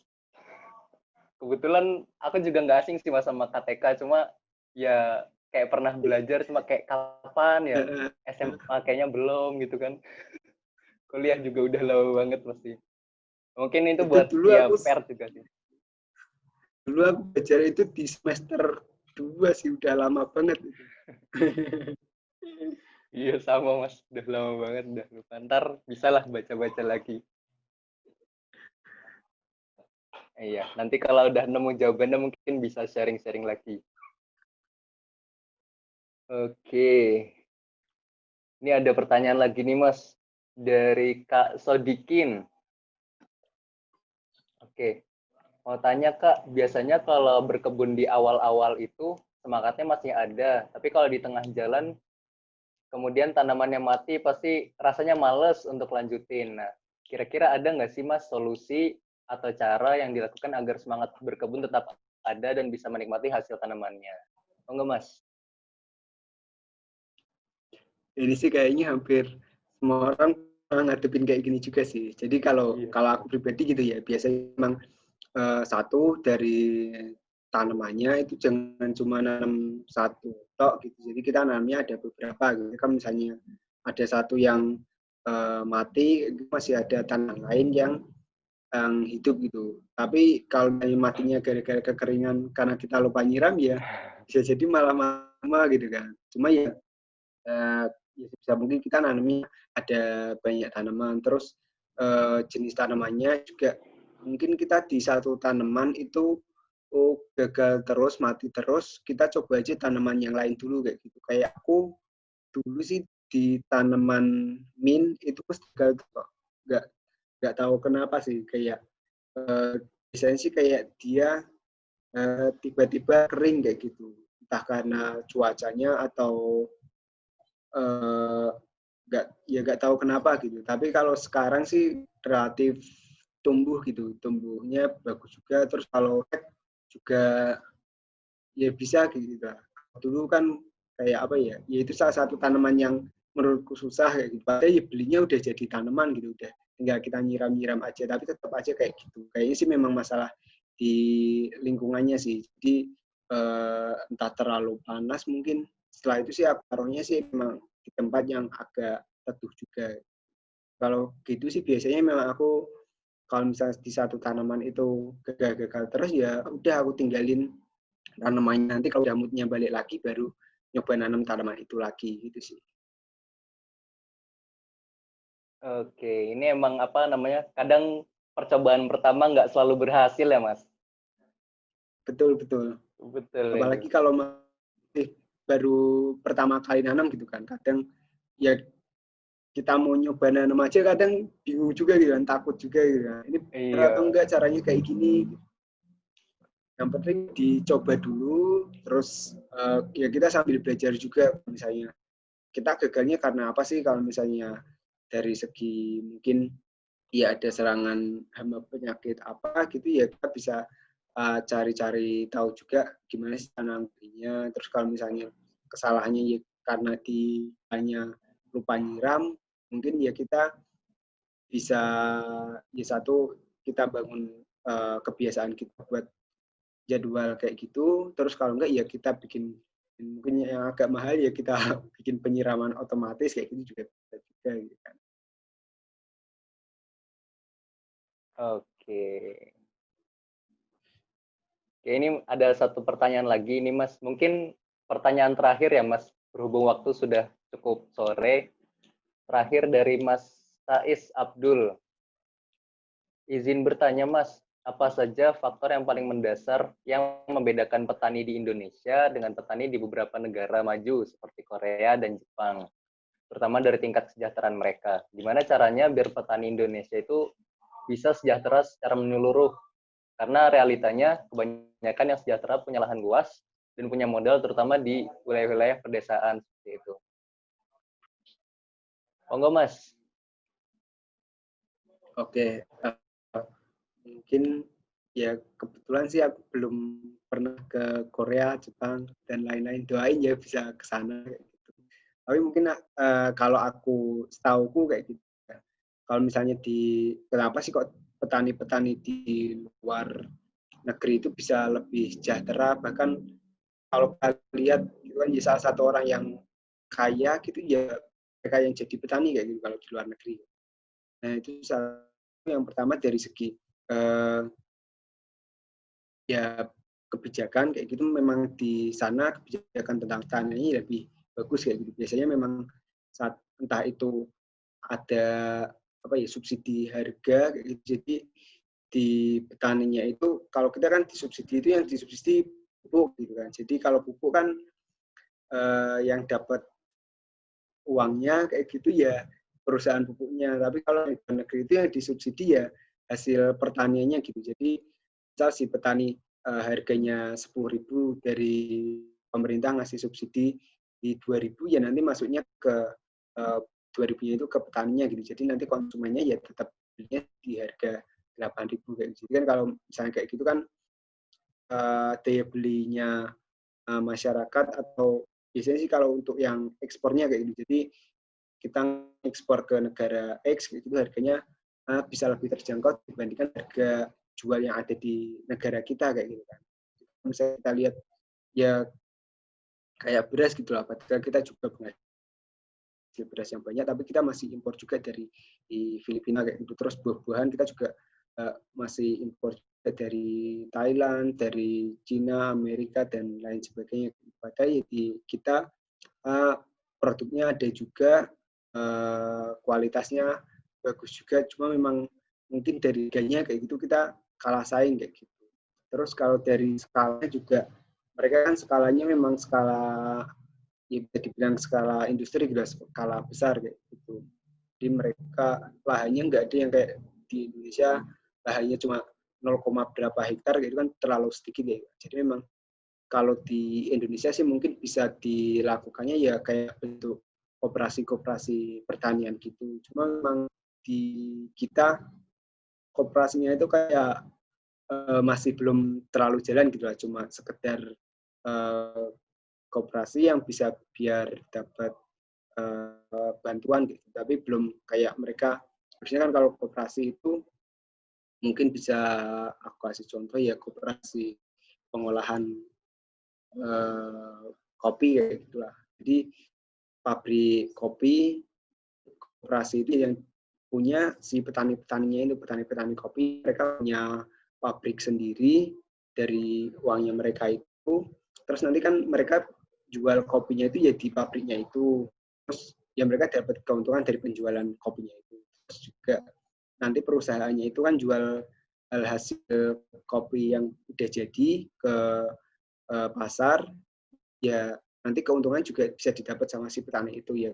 Kebetulan aku juga nggak asing sih Mas sama KTK, cuma ya kayak pernah belajar, cuma kayak kapan ya, SMA kayaknya belum gitu kan. Kuliah juga udah lama banget pasti. Mungkin itu buat ya PR juga sih. Dulu aku belajar itu di semester 2 sih, udah lama banget. Iya sama Mas, udah lama banget, udah lupa. Ntar bisalah baca-baca lagi. Iya, nanti kalau udah nemu jawabannya mungkin bisa sharing-sharing lagi. Oke. Ini ada pertanyaan lagi nih Mas dari Kak Sodikin. Oke, mau tanya Kak, biasanya kalau berkebun di awal-awal itu semangatnya masih ada, tapi kalau di tengah jalan kemudian tanamannya mati pasti rasanya males untuk lanjutin. Nah, kira-kira ada nggak sih Mas solusi atau cara yang dilakukan agar semangat berkebun tetap ada dan bisa menikmati hasil tanamannya? Oh enggak Mas? Ini sih kayaknya hampir semua orang pernah ngadepin kayak gini juga sih. Jadi kalau Iya. aku pribadi gitu ya, biasanya memang satu dari tanamannya itu jangan cuma nanam satu tok gitu. Jadi kita nanamnya ada beberapa gitu. Kan misalnya ada satu yang mati, masih ada tanaman lain yang hidup gitu. Tapi kalau matinya gara-gara kekeringan karena kita lupa nyiram ya bisa jadi malah lama gitu kan. Cuma ya ya sebisa mungkin kita nanamnya ada banyak tanaman, terus jenis tanamannya juga mungkin kita di satu tanaman itu gagal terus, mati terus, kita coba aja tanaman yang lain dulu kayak gitu. Kayak aku dulu sih di tanaman mint itu pas gagal kok. Nggak nggak tahu kenapa sih, kayak biasanya sih kayak dia tiba-tiba kering kayak gitu. Entah karena cuacanya atau eh, nggak tahu kenapa gitu. Tapi kalau sekarang sih relatif tumbuh gitu, tumbuhnya bagus juga. Terus kalau juga ya bisa gitu. Dulu kan kayak apa ya? Ya itu salah satu tanaman yang menurutku susah kayak gitu. Padahal ya belinya udah jadi tanaman gitu, udah tinggal kita nyiram-nyiram aja. Tapi tetap aja kayak gitu. Kayaknya sih memang masalah di lingkungannya sih. Jadi entah terlalu panas mungkin. Setelah itu sih aku taruhnya sih memang di tempat yang agak teduh juga. Kalau gitu sih biasanya memang aku kalau misalnya di satu tanaman itu gagal-gagal terus ya udah aku tinggalin tanamannya, nanti kalau udah moodnya balik lagi baru nyoba nanam tanaman itu lagi gitu sih. Oke, ini emang apa namanya? Kadang percobaan pertama nggak selalu berhasil ya Mas? Betul betul. Betul itu. Apalagi kalau masih baru pertama kali nanam gitu kan, kadang ya kita mau nyoba nanam aja kadang bingung juga gitu kan, takut juga gitu kan. Ini benar atau Iya. enggak caranya kayak gini. Yang penting dicoba dulu, terus ya kita sambil belajar juga misalnya kita gagalnya karena apa sih, kalau misalnya dari segi mungkin ya ada serangan hama penyakit apa gitu ya kita bisa cari-cari tahu juga gimana sih tanamnya. Terus kalau misalnya kesalahannya ya karena di hanya lupa nyiram, mungkin ya kita bisa ya satu kita bangun kebiasaan kita buat jadwal kayak gitu. Terus kalau enggak ya kita bikin mungkin yang agak mahal ya kita bikin penyiraman otomatis kayak gitu juga bisa juga gitu kan. Oke. Oke, ini ada satu pertanyaan lagi nih Mas. Mungkin pertanyaan terakhir ya Mas, berhubung waktu sudah cukup sore. Terakhir dari Mas Sais Abdul. Izin bertanya Mas, apa saja faktor yang paling mendasar yang membedakan petani di Indonesia dengan petani di beberapa negara maju seperti Korea dan Jepang, terutama dari tingkat kesejahteraan mereka? Gimana caranya biar petani Indonesia itu bisa sejahtera secara menyeluruh? Karena realitanya kebanyakan yang sejahtera punya lahan luas dan punya modal terutama di wilayah-wilayah pedesaan seperti itu. Oh enggak Mas? Oke, mungkin ya kebetulan sih aku belum pernah ke Korea, Jepang dan lain-lain. Doain ya bisa ke sana kayak gitu. Tapi mungkin kalau aku setauku kayak gitu. Ya. Kalau misalnya kenapa sih kok petani-petani di luar negeri itu bisa lebih sejahtera, bahkan kalau kita lihat itu kan salah satu orang yang kaya gitu ya mereka yang jadi petani kayak gitu kalau di luar negeri. Nah itu yang pertama dari segi ya kebijakan kayak gitu, memang di sana kebijakan tentang tanah ini lebih bagus kayak gitu. Biasanya memang saat entah itu ada apa ya subsidi harga kayak gitu. Jadi di petaninya itu kalau kita kan disubsidi itu yang disubsidi pupuk gitu kan. Jadi kalau pupuk kan yang dapat uangnya kayak gitu ya perusahaan pupuknya. Tapi kalau di luar negeri itu yang disubsidi ya hasil pertaniannya gitu. Jadi misal si petani harganya 10.000 dari pemerintah ngasih subsidi di 2.000 ya nanti masuknya ke 2.000-nya itu ke petaninya gitu. Jadi nanti konsumennya ya tetap belinya di harga 8.000 kayak gitu. Jadi kan kalau misalnya kayak gitu kan daya belinya masyarakat atau biasanya sih kalau untuk yang ekspornya kayak gitu. Jadi kita ekspor ke negara X itu harganya bisa lebih terjangkau dibandingkan harga jual yang ada di negara kita kayak gitu kan. Misalnya kita lihat ya kayak beras gitu lah, padahal kita juga menghasilkan beras yang banyak, tapi kita masih impor juga dari Filipina kayak gitu. Terus buah-buahan kita juga masih impor juga dari Thailand, dari Cina, Amerika dan lain sebagainya. Padahal di kita produknya ada juga, kualitasnya bagus juga, cuma memang mungkin dari harganya kayak gitu kita kalah saing kayak gitu. Terus kalau dari skalanya juga, mereka kan skalanya memang skala, ya bisa dibilang skala industri juga skala besar kayak gitu. Jadi mereka lahannya nggak ada yang kayak di Indonesia, lahannya cuma 0, berapa hektar gitu kan terlalu sedikit ya. Jadi memang kalau di Indonesia sih mungkin bisa dilakukannya ya kayak bentuk koperasi-koperasi pertanian gitu. Cuma memang di kita koperasinya itu kayak masih belum terlalu jalan gitu lah, cuma sekedar koperasi yang bisa biar dapat bantuan gitu, tapi belum kayak mereka. Harusnya kan kalau koperasi itu mungkin bisa aku kasih contoh ya koperasi pengolahan kopi kayak gitulah. Jadi pabrik kopi, koperasi itu yang punya si petani-petaninya itu, petani-petani kopi, mereka punya pabrik sendiri dari uangnya mereka itu. Terus nanti kan mereka jual kopinya itu ya di pabriknya itu. Terus ya mereka dapat keuntungan dari penjualan kopinya itu. Terus juga nanti perusahaannya itu kan jual hasil kopi yang udah jadi ke pasar, ya nanti keuntungan juga bisa didapat sama si petani itu ya.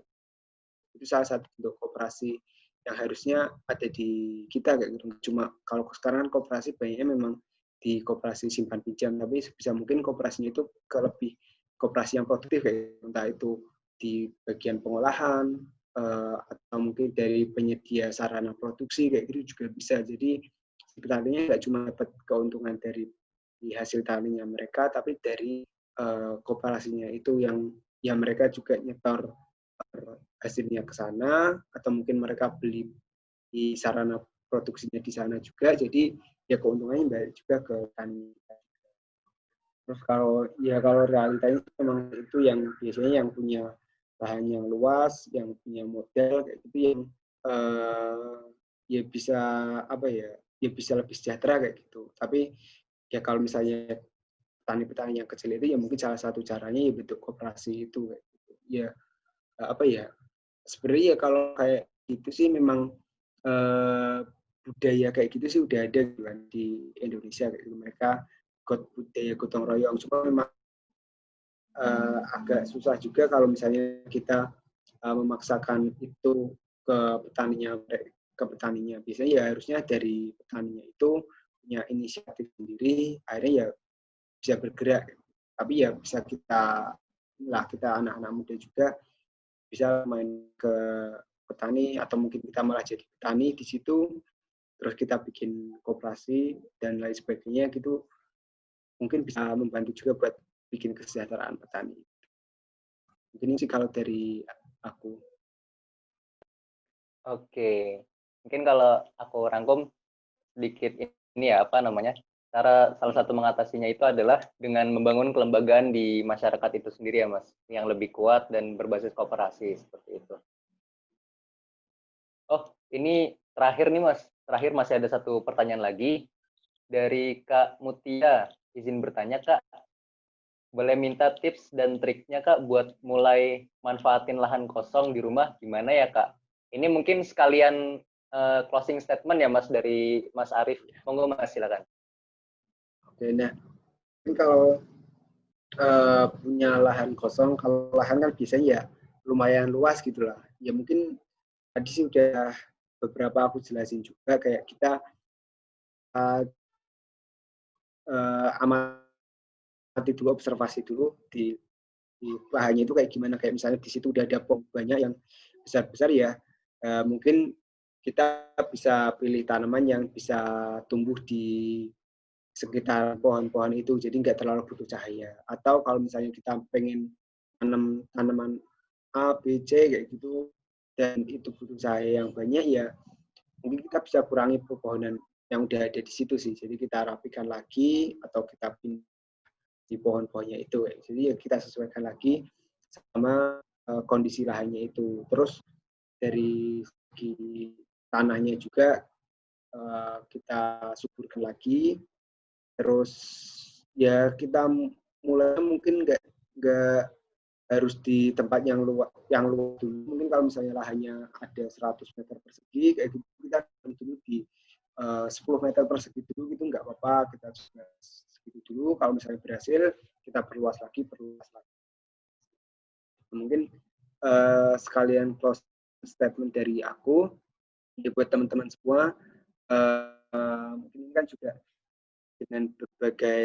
Itu salah satu bentuk koperasi yang harusnya ada di kita kayak gitu. Cuma kalau sekarang kan koperasi banyaknya memang di koperasi simpan pinjam, tapi bisa mungkin koperasinya itu ke lebih koperasi yang produktif kayak gitu. Entah itu di bagian pengolahan atau mungkin dari penyedia sarana produksi kayak gitu juga bisa. Jadi petaninya nggak cuma dapat keuntungan dari hasil taninya mereka, tapi dari koperasinya itu yang ya mereka juga nyetor hasilnya ke sana, atau mungkin mereka beli di sarana produksinya di sana juga, jadi ya keuntungannya balik juga ke petani. Terus kalau realitanya memang itu yang biasanya yang punya lahan yang luas, yang punya modal kayak gitu yang ya bisa apa ya bisa lebih sejahtera kayak gitu. Tapi ya kalau misalnya petani-petani yang kecil itu ya mungkin salah satu caranya ya bentuk koperasi itu kayak gitu. Ya apa ya, sebenarnya ya kalau kayak gitu sih memang budaya kayak gitu sih udah ada kan di Indonesia kayak gitu. Mereka budaya gotong royong, cuma memang agak susah juga kalau misalnya kita memaksakan itu ke petaninya. Biasanya ya harusnya dari petaninya itu punya inisiatif sendiri, akhirnya ya bisa bergerak. Tapi ya bisa kita anak-anak muda juga bisa main ke petani, atau mungkin kita malah jadi petani di situ, terus kita bikin koperasi dan lain sebagainya gitu, mungkin bisa membantu juga buat bikin kesejahteraan petani. Mungkin sih kalau dari aku. Oke, mungkin kalau aku rangkum sedikit ini ya, apa namanya, cara salah satu mengatasinya itu adalah dengan membangun kelembagaan di masyarakat itu sendiri ya Mas, yang lebih kuat dan berbasis koperasi seperti itu. Oh, ini terakhir nih Mas, terakhir masih ada satu pertanyaan lagi dari Kak Mutia. Izin bertanya Kak, boleh minta tips dan triknya Kak buat mulai manfaatin lahan kosong di rumah gimana ya Kak? Ini mungkin sekalian closing statement ya Mas dari Mas Arif. Monggo Mas, silakan. Oke, nah ini kalau punya lahan kosong, kalau lahan kan biasanya ya lumayan luas gitulah. Ya mungkin tadi sih udah beberapa aku jelasin juga, kayak kita amati dulu, observasi dulu di lahannya itu kayak gimana, kayak misalnya di situ udah ada pohon banyak yang besar-besar ya, mungkin kita bisa pilih tanaman yang bisa tumbuh di sekitar pohon-pohon itu, jadi nggak terlalu butuh cahaya. Atau kalau misalnya kita pengen tanam tanaman A, B, C kayak gitu, dan itu butuh cahaya yang banyak, ya mungkin kita bisa kurangi pepohonan yang udah ada di situ sih. Jadi kita rapikan lagi atau kita pindah di pohon-pohonnya itu. Jadi ya kita sesuaikan lagi sama kondisi lahannya itu. Terus dari segi tanahnya juga kita suburkan lagi. Terus ya kita mulai mungkin nggak harus di tempat yang luas dulu. Mungkin kalau misalnya lahannya ada 100 meter persegi kayak gitu, kita dulu di 10 meter persegi dulu gitu nggak apa-apa, kita juga segitu dulu. Kalau misalnya berhasil, kita perluas lagi. Mungkin sekalian close statement dari aku, ya buat teman-teman semua, mungkin kan juga dengan berbagai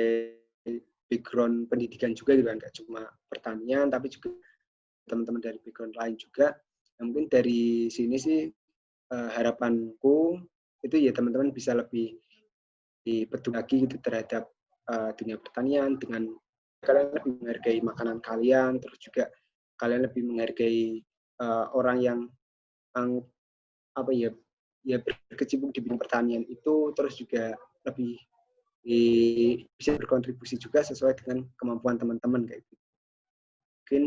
background pendidikan juga gitu kan, nggak cuma pertanian, tapi juga teman-teman dari background lain juga. Nah, mungkin dari sini sih harapanku itu ya teman-teman bisa lebih peduli lagi gitu terhadap dunia pertanian, dengan kalian lebih menghargai makanan kalian, terus juga kalian lebih menghargai orang yang apa ya berkecimpung di bidang pertanian itu, terus juga lebih bisa berkontribusi juga sesuai dengan kemampuan teman-teman kayak gitu. Mungkin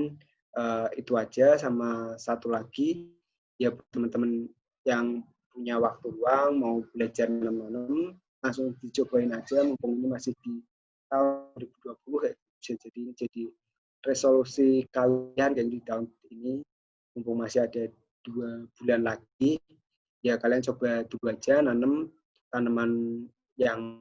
itu aja. Sama satu lagi ya, teman-teman yang punya waktu luang mau belajar menanam, langsung dicobain aja, mumpung ini masih di tahun 2020 kayak bisa jadi resolusi kalian kayak di tahun ini, mumpung masih ada 2 bulan lagi, ya kalian coba dulu aja nanam tanaman yang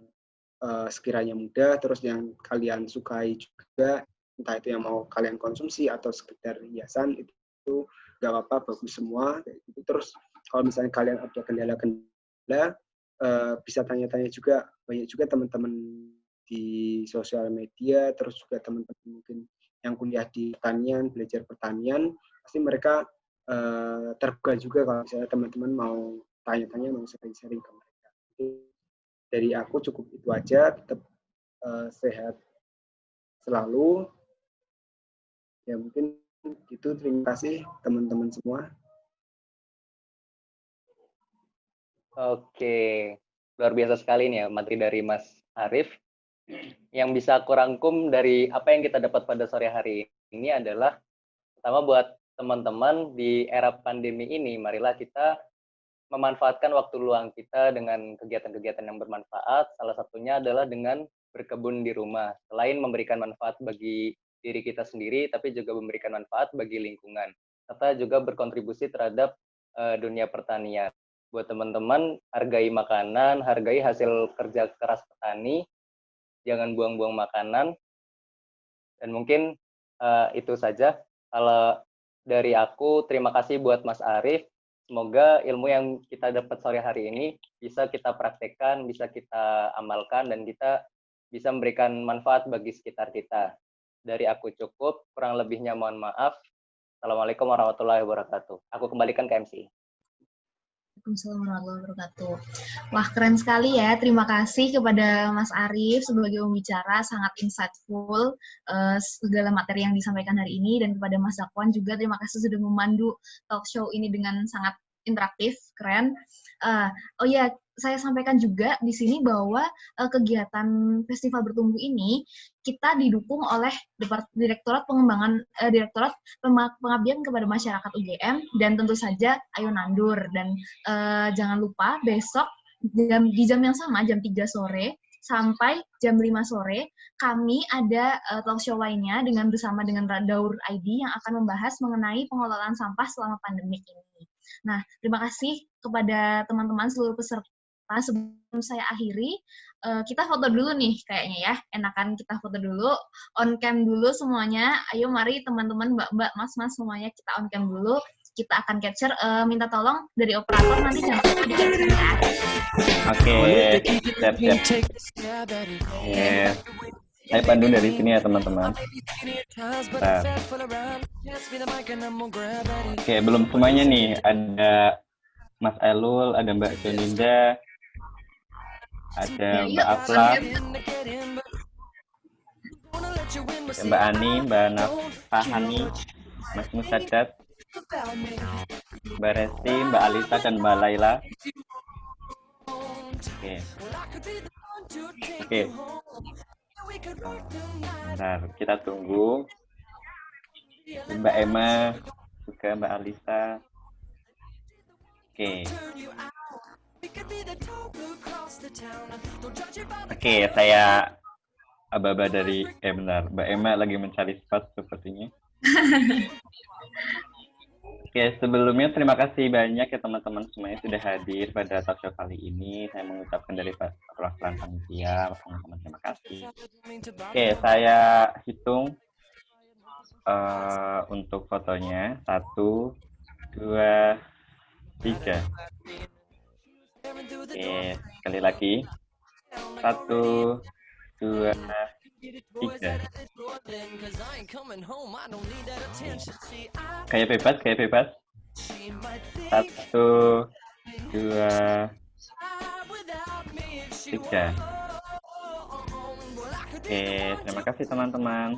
sekiranya mudah, terus yang kalian sukai juga, entah itu yang mau kalian konsumsi atau sekedar hiasan, itu nggak apa-apa, bagus semua kayak gitu. Terus kalau misalnya kalian ada kendala, bisa tanya-tanya juga. Banyak juga teman-teman di sosial media, terus juga teman-teman mungkin yang kuliah di pertanian, belajar pertanian, pasti mereka terbuka juga kalau misalnya teman-teman mau tanya-tanya, mau sharing-sharing ke mereka. Dari aku cukup itu aja. Tetap sehat selalu. Ya mungkin itu. Terima kasih teman-teman semua. Oke, luar biasa sekali nih ya materi dari Mas Arif. Yang bisa aku rangkum dari apa yang kita dapat pada sore hari ini adalah, pertama buat teman-teman di era pandemi ini, marilah kita memanfaatkan waktu luang kita dengan kegiatan-kegiatan yang bermanfaat. Salah satunya adalah dengan berkebun di rumah. Selain memberikan manfaat bagi diri kita sendiri, tapi juga memberikan manfaat bagi lingkungan, serta juga berkontribusi terhadap dunia pertanian. Buat teman-teman, hargai makanan, hargai hasil kerja keras petani, jangan buang-buang makanan. Dan mungkin itu saja. Kalau dari aku, terima kasih buat Mas Arif. Semoga ilmu yang kita dapat sore hari ini bisa kita praktekkan, bisa kita amalkan, dan kita bisa memberikan manfaat bagi sekitar kita. Dari aku cukup, kurang lebihnya mohon maaf. Assalamualaikum warahmatullahi wabarakatuh. Aku kembalikan ke MC. Waalaikumsalam warahmatullahi wabarakatuh. Wah, keren sekali ya. Terima kasih kepada Mas Arif sebagai pembicara, sangat insightful segala materi yang disampaikan hari ini, dan kepada Mas Zakwan juga terima kasih sudah memandu talk show ini dengan sangat interaktif, keren. Oh ya, saya sampaikan juga di sini bahwa kegiatan Festival Bertumbuh ini kita didukung oleh Direktorat Pengabdian kepada Masyarakat UGM, dan tentu saja Ayo Nandur. Dan jangan lupa besok di jam yang sama, jam 3 sore sampai jam 5 sore, kami ada talk show lainnya bersama dengan Daur ID yang akan membahas mengenai pengelolaan sampah selama pandemi ini. Nah, terima kasih kepada teman-teman seluruh peserta Nah, sebelum saya akhiri, kita foto dulu nih kayaknya ya. Enakan kita foto dulu, on cam dulu semuanya. Ayo mari teman-teman, mbak-mbak, mas-mas semuanya kita on cam dulu. Kita akan capture, minta tolong dari operator nanti jangan lupa di capture ya. Oke, siap-siap. Saya pandu dari sini ya teman-teman. Nah. Oke, belum semuanya nih. Ada Mas Elul, ada Mbak Joninda, ada Mbak Afla, Mbak Ani, Mbak Nafahani, Mas Musadat, Mbak Resti, Mbak Alisa, dan Mbak Laila. Oke. Bentar, kita tunggu. Mbak Emma, juga Mbak Alisa. Oke, saya aba-aba dari benar. Mbak Emma lagi mencari spot sepertinya. Oke, sebelumnya terima kasih banyak ya teman-teman semuanya sudah hadir pada talk show kali ini. Saya mengucapkan dari perwakilan panitia, teman-teman terima kasih. Oke, saya hitung untuk fotonya 1, 2, 3. Oke, sekali lagi 1, 2, 3. Kayak bebas. 1, 2, 3. Oke, terima kasih teman-teman.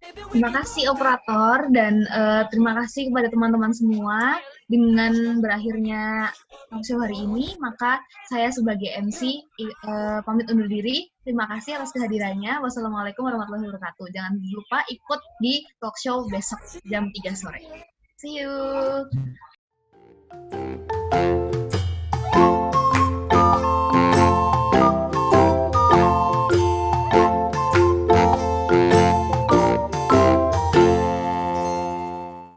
Terima kasih operator dan terima kasih kepada teman-teman semua. Dengan berakhirnya talk show hari ini, maka saya sebagai MC pamit undur diri. Terima kasih atas kehadirannya. Wassalamualaikum warahmatullahi wabarakatuh. Jangan lupa ikut di talk show besok jam 3 sore. See you.